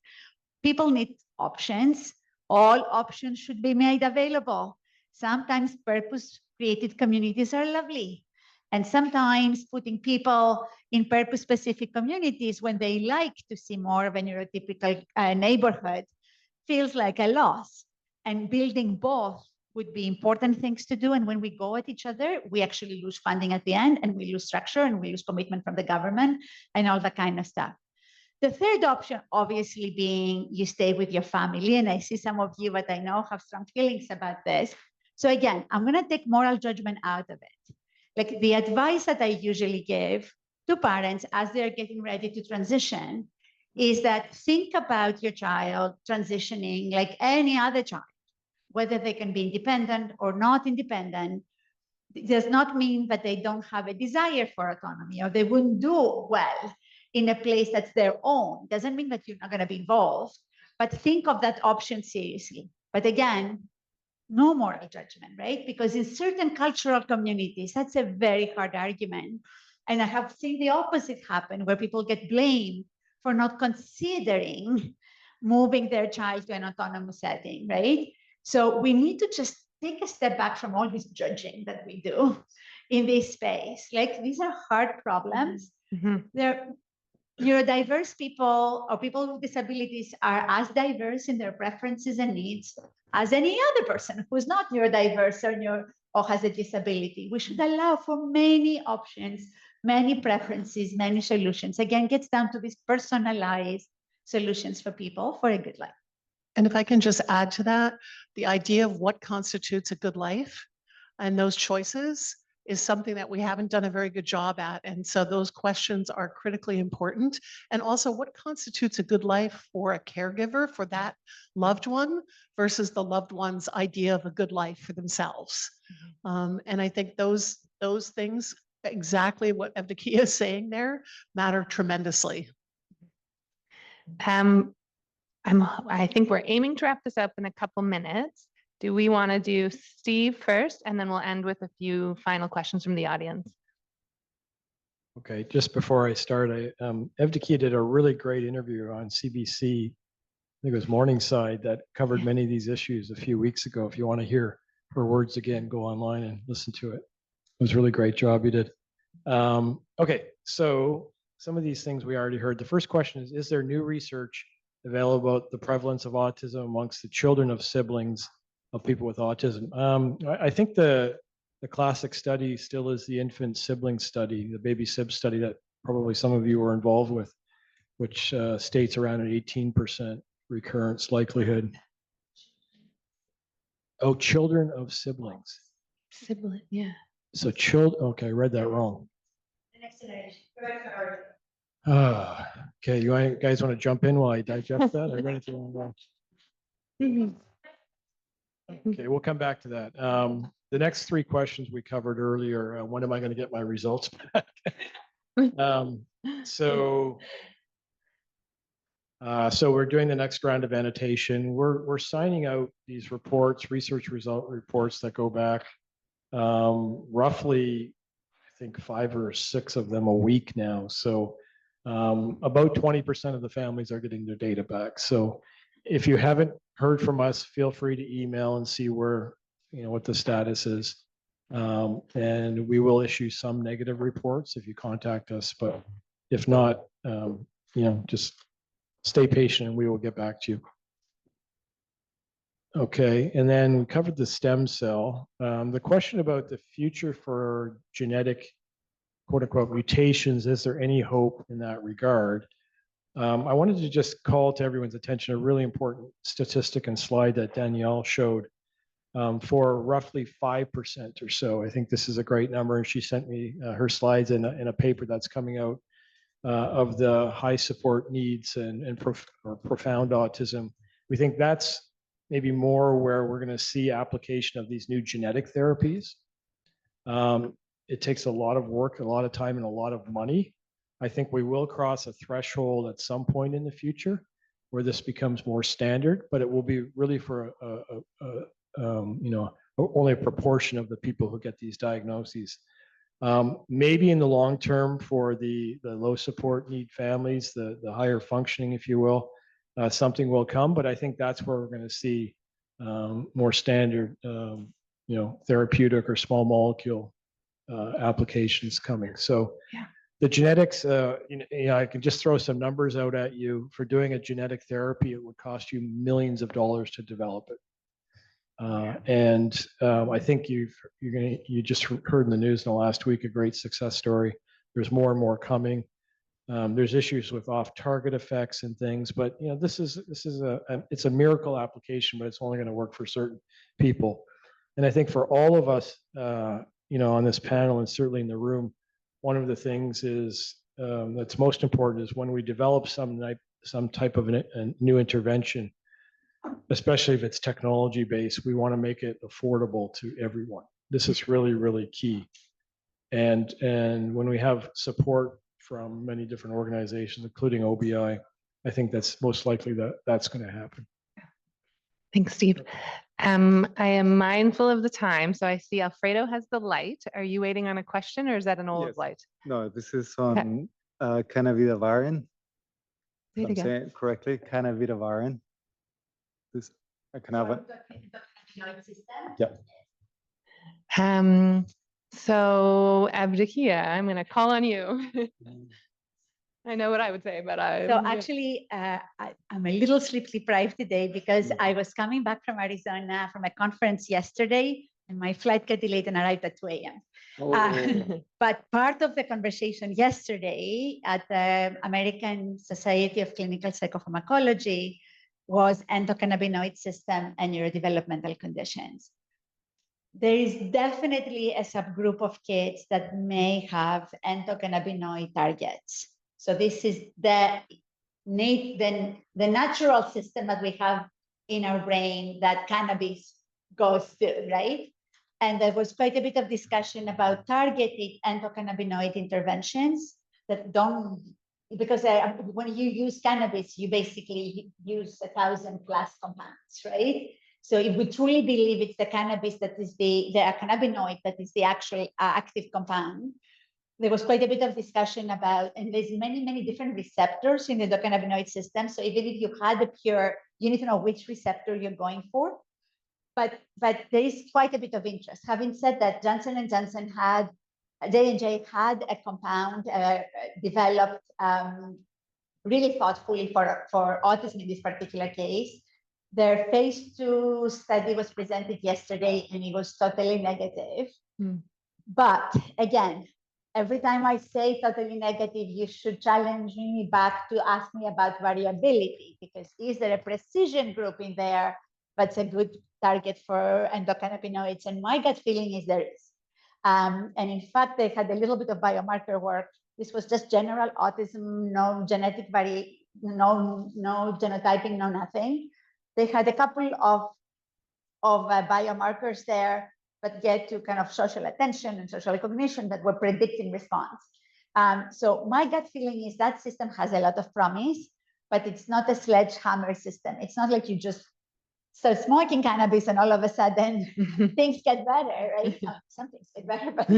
People need options. All options should be made available. Sometimes purpose-created communities are lovely. And sometimes putting people in purpose-specific communities when they like to see more of a neurotypical neighborhood feels like a loss. And building both would be important things to do. And when we go at each other, we actually lose funding at the end, and we lose structure, and we lose commitment from the government and all that kind of stuff. The third option, obviously, being you stay with your family. And I see some of you that I know have strong feelings about this. So again, I'm going to take moral judgment out of it. Like the advice that I usually give to parents as they're getting ready to transition is that think about your child transitioning like any other child. Whether they can be independent or not independent does not mean that they don't have a desire for autonomy or they wouldn't do well in a place that's their own. Doesn't mean that you're not going to be involved, but think of that option seriously. But again, no moral judgment, right? Because in certain cultural communities, that's a very hard argument. And I have seen the opposite happen where people get blamed for not considering moving their child to an autonomous setting, right? So we need to just take a step back from all this judging that we do in this space. Like these are hard problems. They're neurodiverse people or people with disabilities are as diverse in their preferences and needs as any other person who's not neurodiverse or has a disability. We should allow for many options, many preferences, many solutions. Again, gets down to these personalized solutions for people for a good life. And if I can just add to that, the idea of what constitutes a good life and those choices is something that we haven't done a very good job at. And so those questions are critically important. And also what constitutes a good life for a caregiver, for that loved one versus the loved one's idea of a good life for themselves. And I think those things, exactly what Evdokia is saying there, matter tremendously. I think we're aiming to wrap this up in a couple minutes. Do we want to do Steve first, and then we'll end with a few final questions from the audience? Okay, just before I start, Evdokia did a really great interview on CBC, I think it was Morningside, that covered many of these issues a few weeks ago. If you want to hear her words again, go online and listen to it. It was a really great job you did. Okay, so some of these things we already heard. The first question is there new research available about the prevalence of autism amongst the children of siblings of people with autism? I think the classic study still is the infant sibling study, the baby sib study that probably some of you were involved with, which states around an 18% recurrence likelihood. Oh, children of siblings. Sibling, yeah. So okay, I read that wrong. The next generation. Okay, you guys want to jump in while I digest that? I read it the wrong way. Okay, we'll come back to that. The next three questions we covered earlier, when am I going to get my results back? So we're doing the next round of annotation. We're signing out these reports, research result reports that go back roughly, I think 5 or 6 of them a week now. So about 20% of the families are getting their data back. So if you haven't heard from us, feel free to email and see where, what the status is. And we will issue some negative reports if you contact us, but if not, just stay patient and we will get back to you. Okay, and then we covered the stem cell. The question about the future for genetic quote unquote mutations, is there any hope in that regard? I wanted to just call to everyone's attention a really important statistic and slide that Danielle showed. for roughly 5% or so. I think this is a great number, and she sent me her slides in a paper that's coming out of the high support needs and profound autism. We think that's maybe more where we're going to see application of these new genetic therapies. It takes a lot of work, a lot of time, and a lot of money. I think we will cross a threshold at some point in the future where this becomes more standard, but it will be really for only a proportion of the people who get these diagnoses. Maybe in the long term for the low support need families, the higher functioning, if you will, something will come, but I think that's where we're going to see more standard, therapeutic or small molecule applications coming. So the genetics, I can just throw some numbers out at you. For doing a genetic therapy, it would cost you millions of dollars to develop it. I think you just heard in the news in the last week a great success story. There's more and more coming. There's issues with off-target effects and things, but this is it's a miracle application, but it's only going to work for certain people. And I think for all of us, on this panel and certainly in the room, one of the things is that's most important is when we develop some type of a new intervention, especially if it's technology based, we want to make it affordable to everyone. This is really, really key. And when we have support from many different organizations, including OBI, I think that's most likely that's going to happen. Thanks, Steve. I am mindful of the time, so I see Alfredo has the light. Are you waiting on a question, or is that an old light? No, this is on cannabidivarin. Say it I'm again. saying it correctly, cannabidivarin. This cannabis. Yep. So Evdokia, I'm going to call on you. I know what I would say, but So actually, I'm a little sleep deprived today because I was coming back from Arizona from a conference yesterday, and my flight got delayed and arrived at 2 a.m. But part of the conversation yesterday at the American Society of Clinical Psychopharmacology was endocannabinoid system and neurodevelopmental conditions. There is definitely a subgroup of kids that may have endocannabinoid targets. So this is the natural system that we have in our brain that cannabis goes through, right? And there was quite a bit of discussion about targeted endocannabinoid interventions that don't, because when you use cannabis, you basically use 1,000+ compounds, right? So if we truly believe it's the cannabis that is the cannabinoid that is the actual active compound, there was quite a bit of discussion about, and there's many different receptors in the endocannabinoid system. So even if you had a pure, you need to know which receptor you're going for. But there is quite a bit of interest. Having said that, Johnson & Johnson had, J&J had a compound developed really thoughtfully for autism in this particular case. Their phase 2 study was presented yesterday and it was totally negative. But again, every time I say totally negative, you should challenge me back to ask me about variability, because is there a precision group in there that's a good target for endocannabinoids? And my gut feeling is there is. And in fact, they had a little bit of biomarker work. This was just general autism, no genetic no genotyping, no nothing. They had a couple of biomarkers there, but get to kind of social attention and social cognition that were predicting response. So my gut feeling is that system has a lot of promise, but it's not a sledgehammer system. It's not like you just start smoking cannabis and all of a sudden things get better, right? Some things get better, but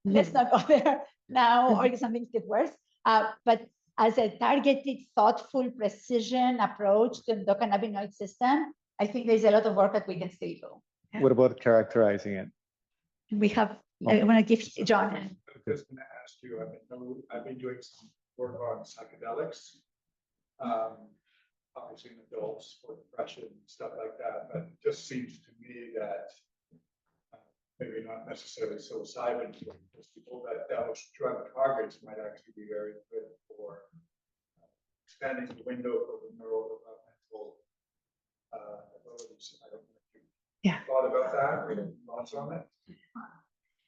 let's not go there now, or some things get worse. But as a targeted, thoughtful, precision approach to the endocannabinoid system, I think there's a lot of work that we can still do. What about characterizing it? We have, I want to give John. I'm just going to ask you, I've been doing some work on psychedelics, obviously in adults for depression and stuff like that, but it just seems to me that maybe not necessarily psilocybin for people, that those drug targets might actually be very good for expanding the window for the neurodevelopmental disabilities. I don't know if you Yeah. thought about that or any thoughts on it.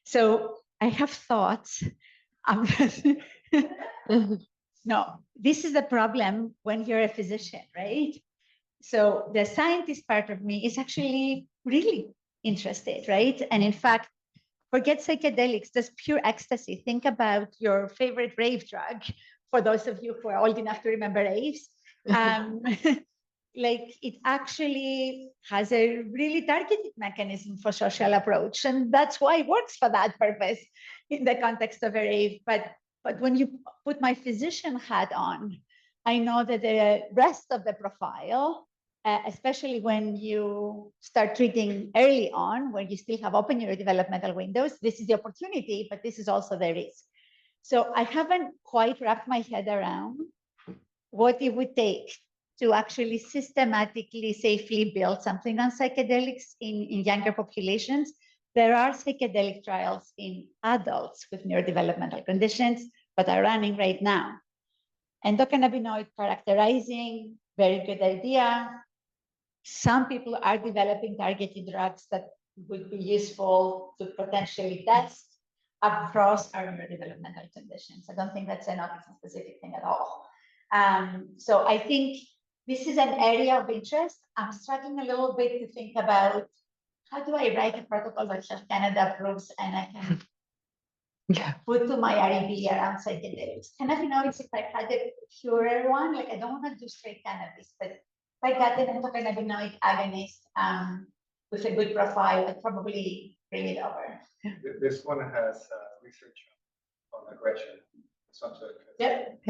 So I have thoughts. Um, No, this is the problem when you're a physician, right? So the scientist part of me is actually really interested, right? And in fact, forget psychedelics, just pure ecstasy. Think about your favorite rave drug, for those of you who are old enough to remember raves. Like it actually has a really targeted mechanism for social approach. And that's why it works for that purpose in the context of a rave. But when you put my physician hat on, I know that the rest of the profile, especially when you start treating early on, when you still have open neurodevelopmental windows, this is the opportunity, but this is also the risk. So I haven't quite wrapped my head around what it would take to actually systematically, safely build something on psychedelics in younger populations. There are psychedelic trials in adults with neurodevelopmental conditions, but are running right now. Endocannabinoid characterizing, very good idea. Some people are developing targeted drugs that would be useful to potentially test across our neurodevelopmental conditions. I don't think that's an autism-specific thing at all. So I think this is an area of interest. I'm struggling a little bit to think about how do I write a protocol that Health Canada approves and I can put to my REB around psychedelics. Cannabinoids, if I had a purer one, like I don't want to do straight cannabis, but if I got an endocannabinoid agonist with a good profile, I'd probably bring it over. This one has research on aggression. Some sort of Yep.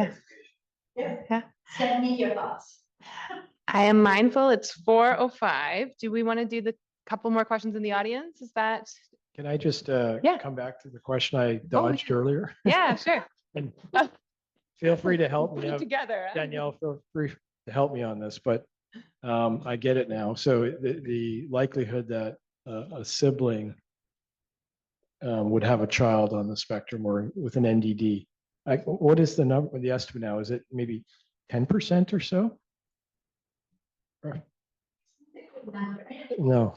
Yeah. Send me your thoughts. I am mindful it's 4:05. Do we want to do the couple more questions in the audience? Is that? Can I just come back to the question I Oh, dodged earlier? Yeah, sure. And feel free to help me Put it out. together. Danielle, feel free to help me on this, but I get it now. So the likelihood that a sibling would have a child on the spectrum or with an NDD, what is the number, the estimate now? Is it maybe 10% or so? Or- No,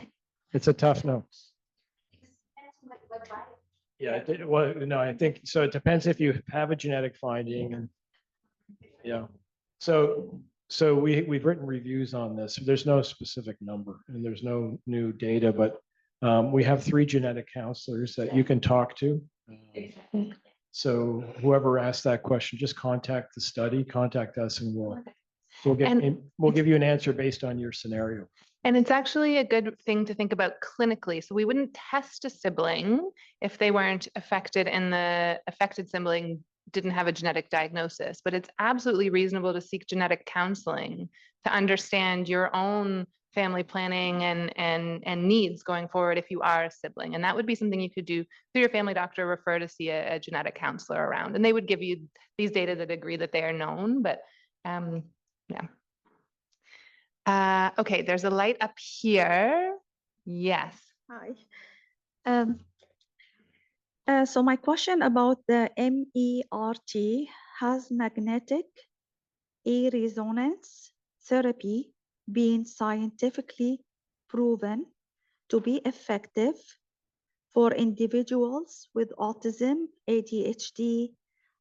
it's a tough no. Yeah, well, no, I think, so it depends if you have a genetic finding and, yeah. So we've written reviews on this. There's no specific number and there's no new data, but we have 3 genetic counselors that you can talk to. So whoever asked that question, just contact the study, contact us and we'll give you an answer based on your scenario. And it's actually a good thing to think about clinically. So we wouldn't test a sibling if they weren't affected and the affected sibling didn't have a genetic diagnosis, but it's absolutely reasonable to seek genetic counseling to understand your own family planning and needs going forward if you are a sibling. And that would be something you could do through your family doctor, refer to see a genetic counselor around, and they would give you these data that agree that they are known, but yeah. Okay, there's a light up here. Yes. Hi. So my question about the MERT has magnetic resonance therapy been scientifically proven to be effective for individuals with autism, ADHD,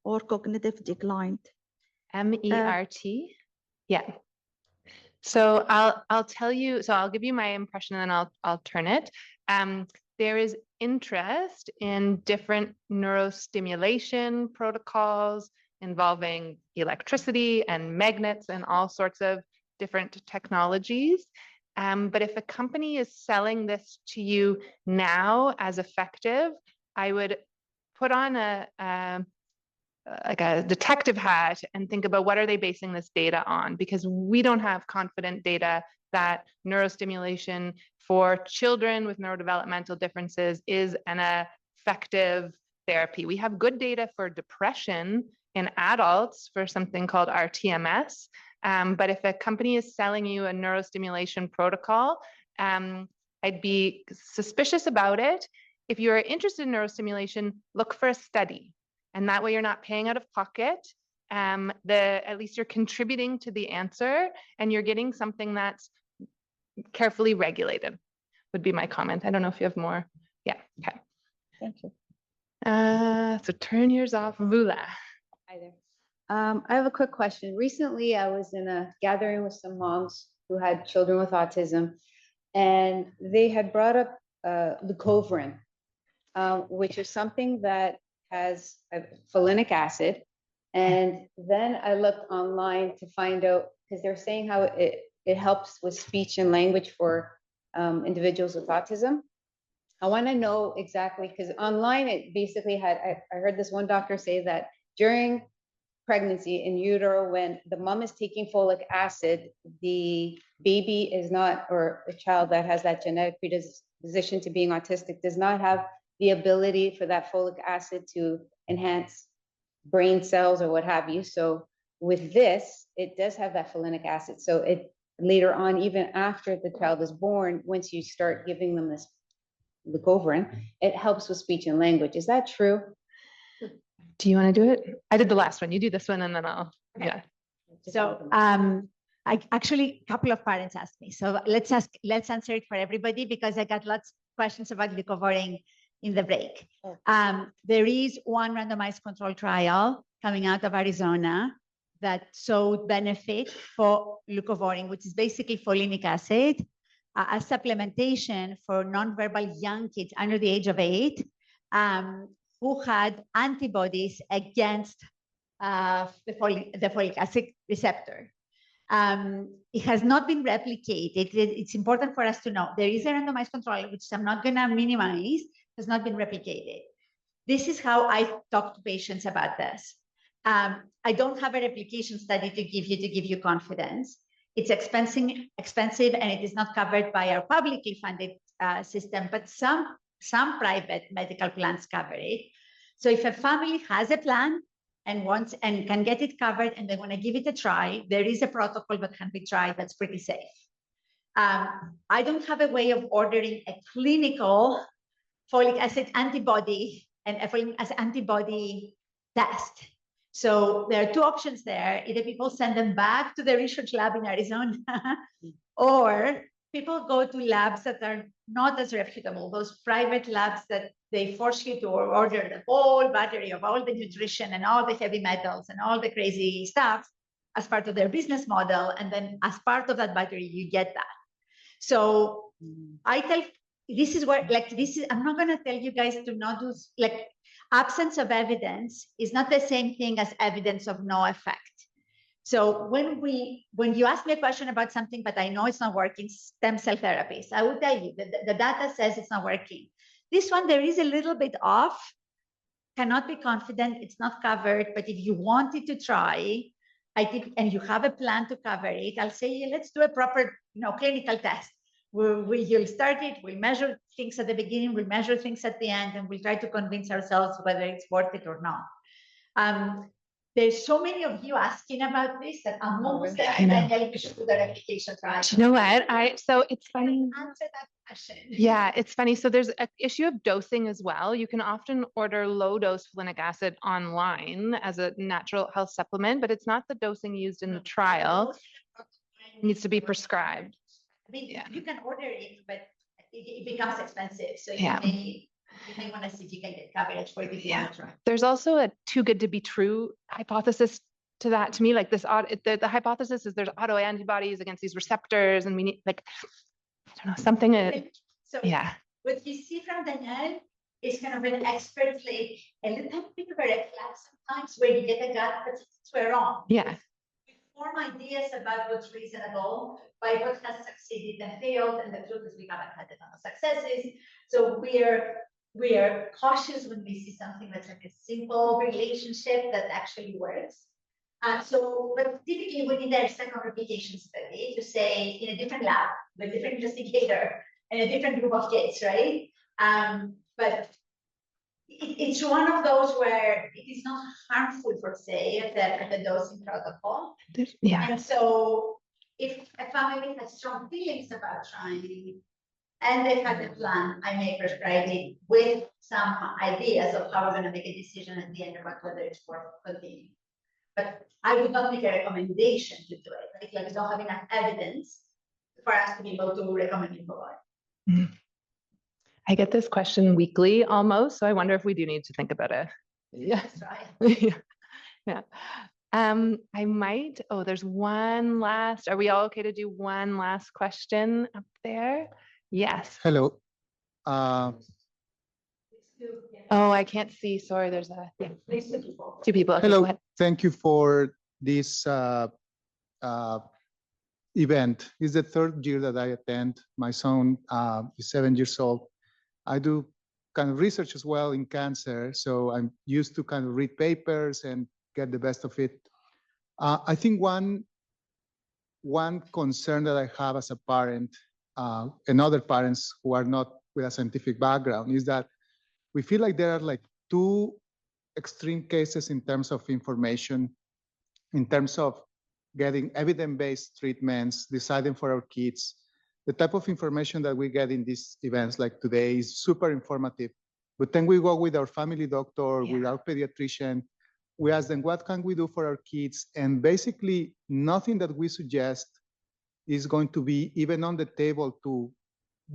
or cognitive decline? MERT? Yeah. So I'll tell you, so I'll give you my impression and then I'll turn it. There is interest in different neurostimulation protocols involving electricity and magnets and all sorts of different technologies. But if a company is selling this to you now as effective, I would put on like a detective hat and think about what are they basing this data on, because we don't have confident data that neurostimulation for children with neurodevelopmental differences is an effective therapy. We have good data for depression in adults for something called RTMS, but if a company is selling you a neurostimulation protocol, I'd be suspicious about it. If you're interested in neurostimulation, look for a study. And that way you're not paying out of pocket. At least you're contributing to the answer and you're getting something that's carefully regulated would be my comment. I don't know if you have more. Yeah, okay. Thank you. So turn yours off, Vula. Hi there. I have a quick question. Recently, I was in a gathering with some moms who had children with autism, and they had brought up leucovorin, which is something that has folinic acid. And then I looked online to find out, because they're saying how it helps with speech and language for individuals with autism. I want to know exactly, because online it basically had, I heard this one doctor say that during pregnancy in utero, when the mom is taking folic acid, the baby is not, or a child that has that genetic predisposition to being autistic does not have the ability for that folic acid to enhance brain cells or what have you. So with this, it does have that folinic acid. So it later on, even after the child is born, once you start giving them this leucovorin, it helps with speech and language. Is that true? Do you want to do it? I did the last one. You do this one and then I'll, yeah. So I actually, a couple of parents asked me. So let's answer it for everybody because I got lots of questions about leucovorin in the break. There is one randomized control trial coming out of Arizona that showed benefit for leucovorin, which is basically folinic acid, as supplementation for nonverbal young kids under the age of 8 who had antibodies against the folic acid receptor. It has not been replicated. It's important for us to know there is a randomized control, which I'm not going to minimize, has not been replicated. This is how I talk to patients about this. I don't have a replication study to give you confidence. It's expensive, and it is not covered by our publicly funded system, but some private medical plans cover it. So if a family has a plan and wants and can get it covered and they want to give it a try, there is a protocol that can be tried that's pretty safe. I don't have a way of ordering a clinical folic acid antibody and a folic acid antibody test. So there are two options there. Either people send them back to the research lab in Arizona, or people go to labs that are not as reputable, those private labs that they force you to order the whole battery of all the nutrition and all the heavy metals and all the crazy stuff as part of their business model. And then as part of that battery, you get that. So I tell, this is what, like, this is, I'm not going to tell you guys to not do, like, absence of evidence is not the same thing as evidence of no effect. So when you ask me a question about something, but I know it's not working, stem cell therapies, I will tell you that the data says it's not working. This one, there is a little bit off, cannot be confident, it's not covered, but if you wanted to try, I think, and you have a plan to cover it, I'll say, let's do a proper, clinical test. You'll start it, we'll measure things at the beginning, we'll measure things at the end, and we'll try to convince ourselves whether it's worth it or not. There's so many of you asking about this that I'm almost Danielle, we should do the replication trial. Do you know what? So it's funny. Answer that question. Yeah, it's funny. So there's an issue of dosing as well. You can often order low dose folinic acid online as a natural health supplement, but it's not the dosing used in the trial. It needs to be prescribed. I mean, you can order it, but it becomes expensive. So you may want to see if you can get coverage for it if you want to try. There's also a too good to be true hypothesis to that. To me, like this, the hypothesis is there's autoantibodies against these receptors, and we need, like, I don't know, something. So what you see from Danielle is kind of an expert, like a little bit of a red flag sometimes where you get a gut, but we're wrong. Yeah. Form ideas about what's reasonable by what has succeeded and failed, and the truth is we haven't had a ton of successes. So we are cautious when we see something that's like a simple relationship that actually works. But typically we need a second replication study to say in a different lab with a different investigator and a different group of kids, right? But it's one of those where it is not harmful, per se, at the dosing protocol. Yeah. And so if a family has strong feelings about trying and they have a plan, I may prescribe it with some ideas of how we're going to make a decision at the end about whether it's worth continuing. But I would not make a recommendation to do it. Like we don't have enough evidence for us to be able to recommend it forward. I get this question weekly almost, so I wonder if we do need to think about it. Yeah. Yeah. I might, there's one last, are we all okay to do one last question up there? Yes. Hello. I can't see. Sorry, there's two people. Okay, Hello. go ahead. Thank you for this event. It's the third year that I attend. My son is 7 years old. I do kind of research as well in cancer, so I'm used to kind of read papers and get the best of it. I think one concern that I have as a parent and other parents who are not with a scientific background is that we feel like there are like two extreme cases in terms of information, in terms of getting evidence-based treatments, deciding for our kids. The type of information that we get in these events like today is super informative. But then we go with our family doctor, with our pediatrician, we ask them, what can we do for our kids? And basically, nothing that we suggest is going to be even on the table to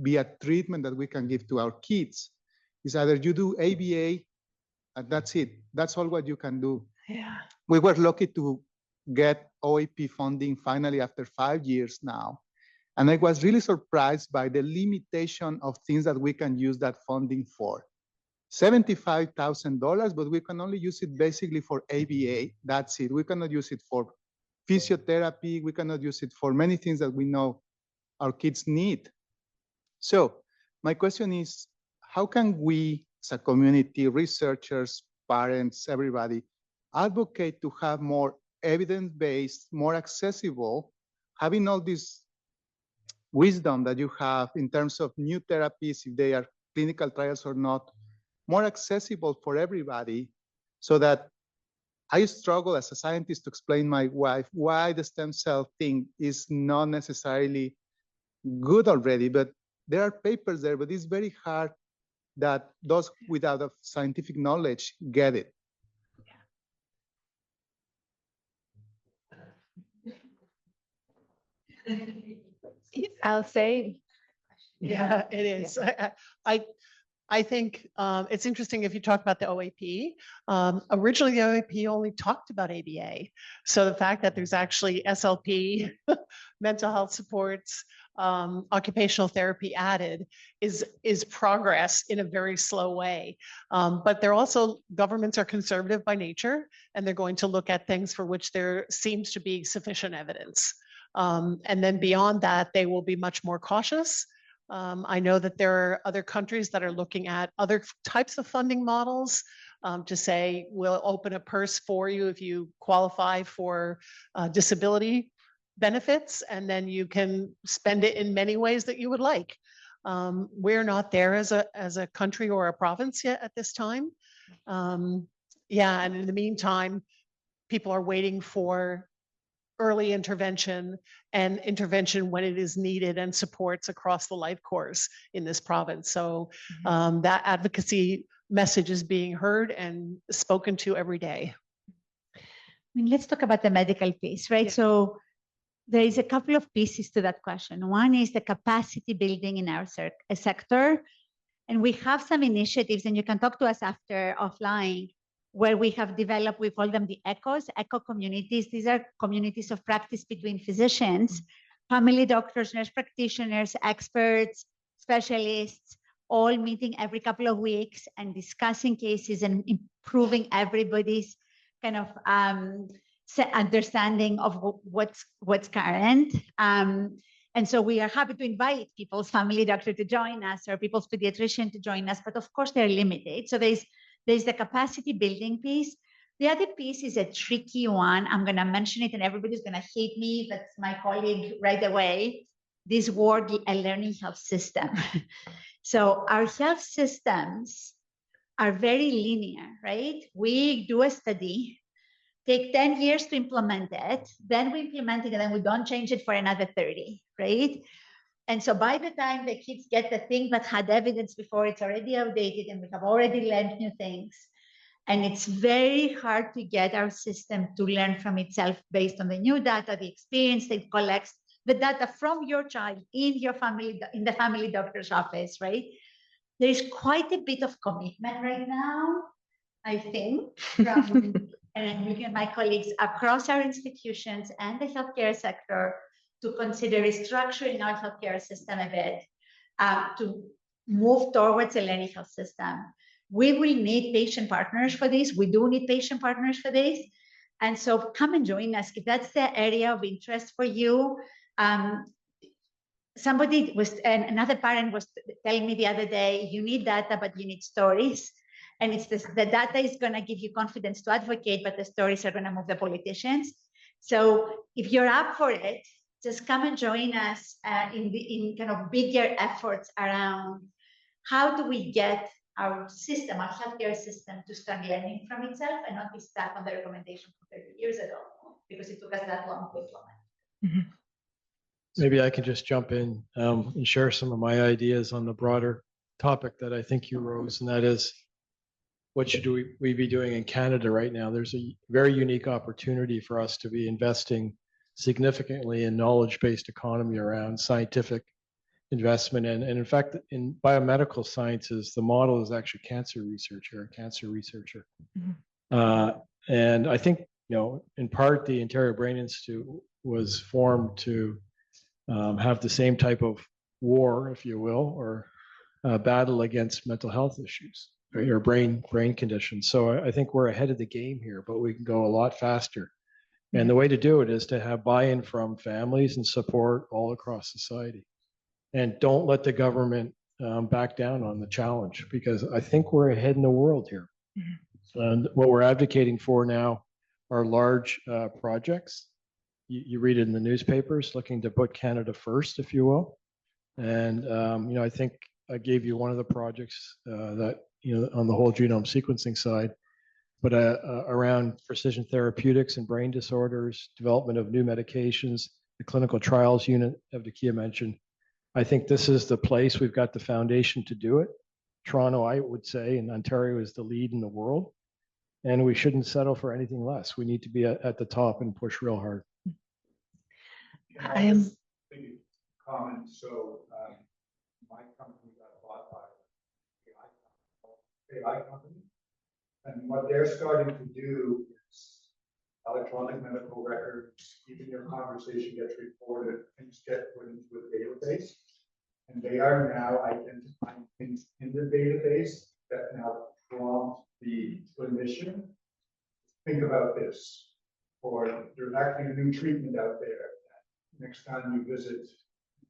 be a treatment that we can give to our kids. It's either you do ABA, and that's it. That's all what you can do. Yeah. We were lucky to get OAP funding finally after 5 years now. And I was really surprised by the limitation of things that we can use that funding for. $75,000, but we can only use it basically for ABA. That's it. We cannot use it for physiotherapy. We cannot use it for many things that we know our kids need. So my question is, how can we as a community, researchers, parents, everybody, advocate to have more evidence-based, more accessible, having all this wisdom that you have in terms of new therapies, if they are clinical trials or not, more accessible for everybody, so that I struggle as a scientist to explain my wife why the stem cell thing is not necessarily good already, but there are papers there, but it's very hard that those without a scientific knowledge get it. I'll say, Yeah, it is. I think it's interesting if you talk about the OAP. Originally, the OAP only talked about ABA. So the fact that there's actually SLP, mental health supports, occupational therapy added is progress in a very slow way. But they're also, governments are conservative by nature, and they're going to look at things for which there seems to be sufficient evidence. And then beyond that, they will be much more cautious. I know that there are other countries that are looking at other types of funding models to say, we'll open a purse for you if you qualify for disability benefits, and then you can spend it in many ways that you would like. We're not there as a country or a province yet at this time. Yeah, and in the meantime, people are waiting for early intervention and intervention when it is needed and supports across the life course in this province. So that advocacy message is being heard and spoken to every day. I mean, let's talk about the medical piece, right? Yeah. So there is a couple of pieces to that question. One is the capacity building in our sector. And we have some initiatives, and you can talk to us after offline, where we have developed, we call them the ECHOs, ECHO communities. These are communities of practice between physicians, family doctors, nurse practitioners, experts, specialists, all meeting every couple of weeks and discussing cases and improving everybody's kind of understanding of what's current. And so we are happy to invite people's family doctor to join us or people's pediatrician to join us, but of course they're limited. So there's the capacity building piece. The other piece is a tricky one. I'm going to mention it and everybody's going to hate me. That's my colleague right away. This word, a learning health system. So our health systems are very linear, right? We do a study, take 10 years to implement it, then we implement it and then we don't change it for another 30, right? And so by the time the kids get the thing that had evidence before, it's already outdated and we have already learned new things. And it's very hard to get our system to learn from itself based on the new data, the experience it collects, the data from your child in your family, in the family doctor's office, right? There is quite a bit of commitment right now, I think, from and looking at my colleagues across our institutions and the healthcare sector to consider restructuring our healthcare system a bit, to move towards a learning health system. We will need patient partners for this. We do need patient partners for this. And so come and join us if that's the area of interest for you. Somebody was, another parent was telling me the other day, you need data, but you need stories. And it's this, the data is going to give you confidence to advocate, but the stories are going to move the politicians. So if you're up for it, just come and join us in kind of bigger efforts around how do we get our system, our healthcare system, to start learning from itself and not be stuck on the recommendation from 30 years ago, because it took us that long to implement. Maybe I can just jump in and share some of my ideas on the broader topic that I think you rose, and that is, what should we be doing in Canada right now? There's a very unique opportunity for us to be investing significantly in knowledge-based economy around scientific investment. And in fact, in biomedical sciences, the model is actually cancer researcher. And I think, in part, the Ontario Brain Institute was formed to have the same type of war, if you will, or battle against mental health issues or brain conditions. So I think we're ahead of the game here, but we can go a lot faster. And the way to do it is to have buy-in from families and support all across society. And don't let the government back down on the challenge, because I think we're ahead in the world here. And what we're advocating for now are large projects. You read it in the newspapers, looking to put Canada first, if you will. And, I think I gave you one of the projects that, on the whole genome sequencing side, but around precision therapeutics and brain disorders, development of new medications, the clinical trials unit Evdokia mentioned. I think this is the place. We've got the foundation to do it. Toronto, I would say, and Ontario is the lead in the world. And we shouldn't settle for anything less. We need to be at the top and push real hard. I am comment. So my company got bought by AI company, and what they're starting to do is electronic medical records, even your conversation gets recorded, things get put into a database, and they are now identifying things in the database that now prompt the clinician. Think about this, or there's actually a new treatment out there. Next time you visit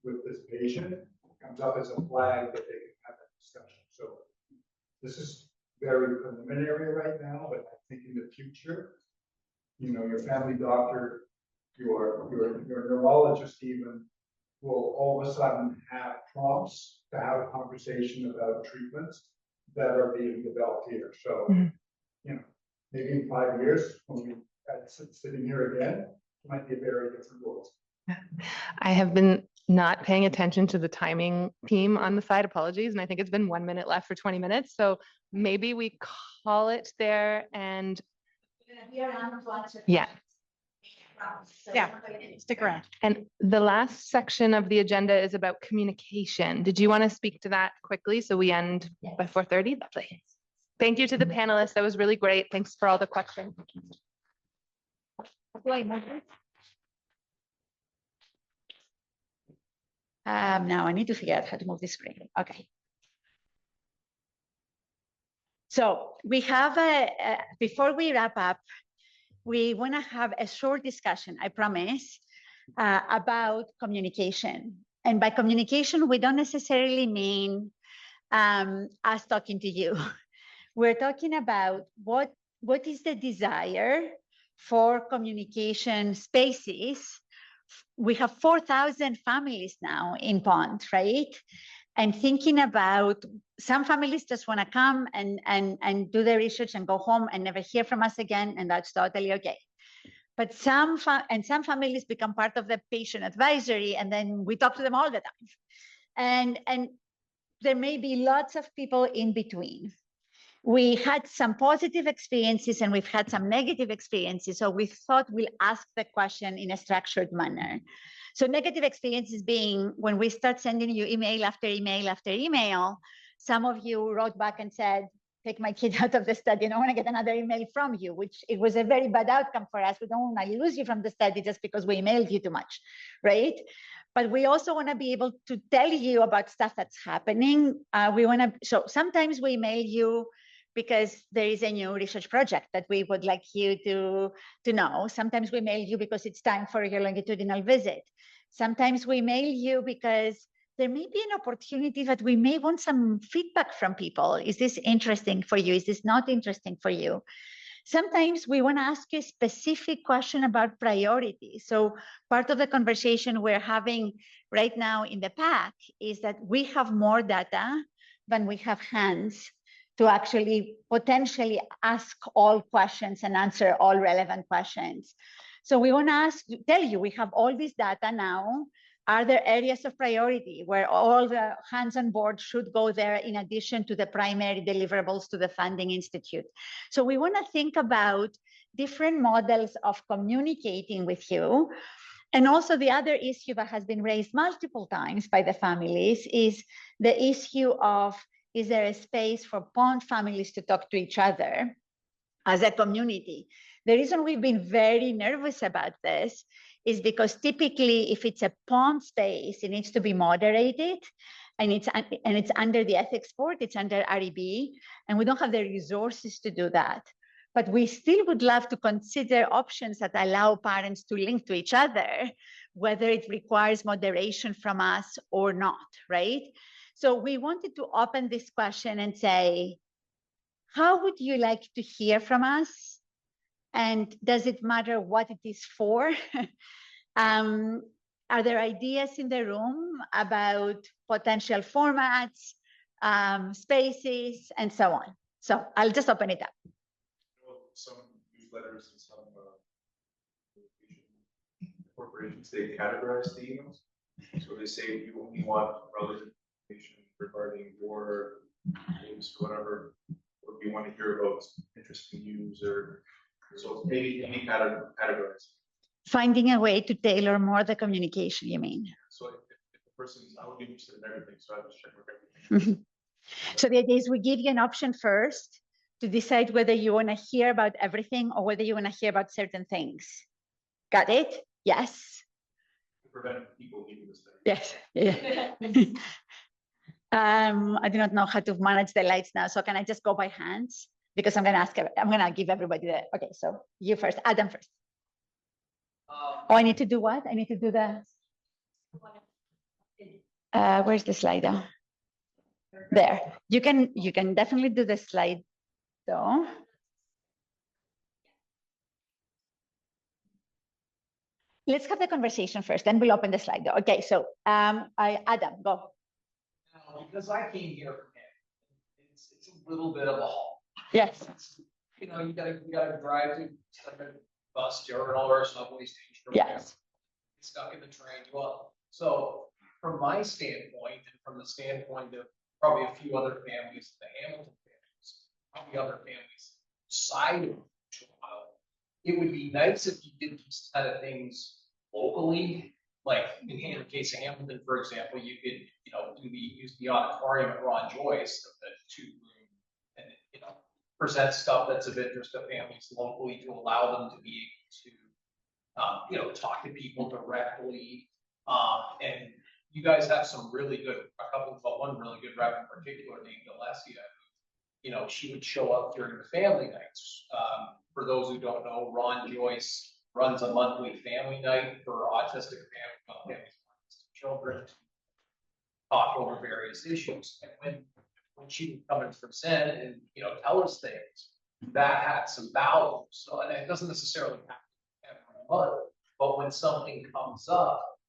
with this patient, it comes up as a flag that they can have a discussion. So this is very preliminary right now, but I think in the future, your family doctor, your neurologist even, will all of a sudden have prompts to have a conversation about treatments that are being developed here. So, maybe in 5 years, when we sitting here again, it might be a very different world. I have been not paying attention to the timing team on the side. Apologies. And I think it's been 1 minute left for 20 minutes. So maybe we call it there and yeah. Yeah, stick around. And the last section of the agenda is about communication. Did you want to speak to that quickly so we end by 4:30? Lovely. Thank you to the panelists. That was really great. Thanks for all the questions. Now I need to figure out how to move the screen. Okay. So we have before we wrap up, we want to have a short discussion, I promise, about communication. And by communication, we don't necessarily mean us talking to you. We're talking about what is the desire for communication spaces. We have 4,000 families now in Pond, right? And thinking about, some families just want to come and do their research and go home and never hear from us again, and that's totally okay. But some families become part of the patient advisory, and then we talk to them all the time. And there may be lots of people in between. We had some positive experiences and we've had some negative experiences. So we thought we'll ask the question in a structured manner. So negative experiences being when we start sending you email after email after email, some of you wrote back and said, take my kid out of the study. I don't want to get another email from you, which it was a very bad outcome for us. We don't want to lose you from the study just because we emailed you too much, right? But we also want to be able to tell you about stuff that's happening. So sometimes we email you because there is a new research project that we would like you to know. Sometimes we mail you because it's time for your longitudinal visit. Sometimes we mail you because there may be an opportunity that we may want some feedback from people. Is this interesting for you? Is this not interesting for you? Sometimes we want to ask you a specific question about priority. So part of the conversation we're having right now in the pack is that we have more data than we have hands to actually potentially ask all questions and answer all relevant questions. So we want to tell you, we have all this data now. Are there areas of priority where all the hands on board should go there in addition to the primary deliverables to the funding institute? So we want to think about different models of communicating with you. And also the other issue that has been raised multiple times by the families is the issue of, is there a space for POND families to talk to each other as a community? The reason we've been very nervous about this is because typically if it's a POND space, it needs to be moderated and it's under the ethics board, it's under REB, and we don't have the resources to do that. But we still would love to consider options that allow parents to link to each other, whether it requires moderation from us or not, right? So we wanted to open this question and say, how would you like to hear from us? And does it matter what it is for? Are there ideas in the room about potential formats, spaces, and so on? So I'll just open it up. Some newsletters and some corporations, they categorize the emails. So they say you only want relevant information regarding your names or whatever, or if you want to hear about interesting news or so maybe any kind of categories. Finding a way to tailor more the communication, you mean? So if the person's, I would be interested in everything, so I just check everything. So the idea is we give you an option first to decide whether you want to hear about everything or whether you want to hear about certain things. Got it? Yes. To prevent people leaving the study. Yes. Yeah. I do not know how to manage the lights now, so can I just go by hands? Because I'm going to give everybody the, okay, so you first, Adam first. Oh, I need to do what? I need to do the, where's the slider? There, you can definitely do the slide though. Let's have the conversation first, then we'll open the slide though. Okay, so Adam, go. Because I came here from him, it's a little bit of a haul. Yes. You know, you gotta drive to bus terminal or subway station. Yes. Stuck in the train. Well, so from my standpoint, and from the standpoint of probably a few other families, the Hamilton families, probably other families side of Toronto, it would be nice if you did these kind of things locally. Like in the case of Hamilton, for example, you could, use the auditorium at Ron Joyce, the 2-room, and present stuff that's of interest to families locally to allow them to be able to, talk to people directly. And you guys have some really good, one really good rep in particular named Alessia. She would show up during the family nights. For those who don't know, Ron Joyce runs a monthly family night for autistic families, children, talk over various issues. And when she would come in from Zen and tell us things, that had some value. So, and it doesn't necessarily have to every month, but when something comes up,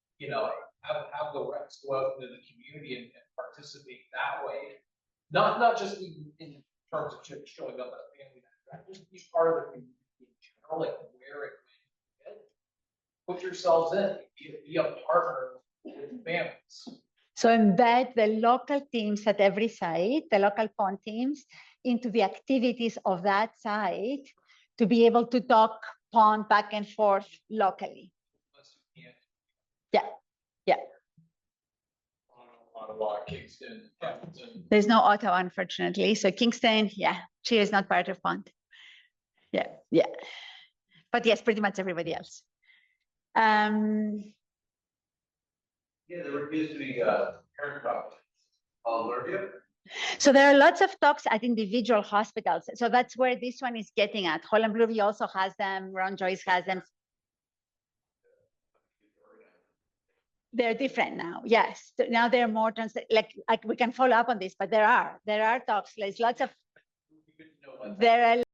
have the reps go out into the community and participate that way. Not just in terms of showing up at a family night, just be part of the community in general, like where it went. Put yourselves in, be a partner with families. So embed the local teams at every site, the local POND teams, into the activities of that site to be able to talk POND back and forth locally. Yeah. Kingston, Hamilton. There's no Ottawa, unfortunately. So Kingston, yeah, Scherer is not part of Pont. Yeah, yeah. But yes, pretty much everybody else. Yeah, there refused to be parent talk. So there are lots of talks at individual hospitals. So that's where this one is getting at. Holland Bloomfield also has them. Ron Joyce has them. They're different now. Yes, now they're more like we can follow up on this, but there are talks. There's lots of there are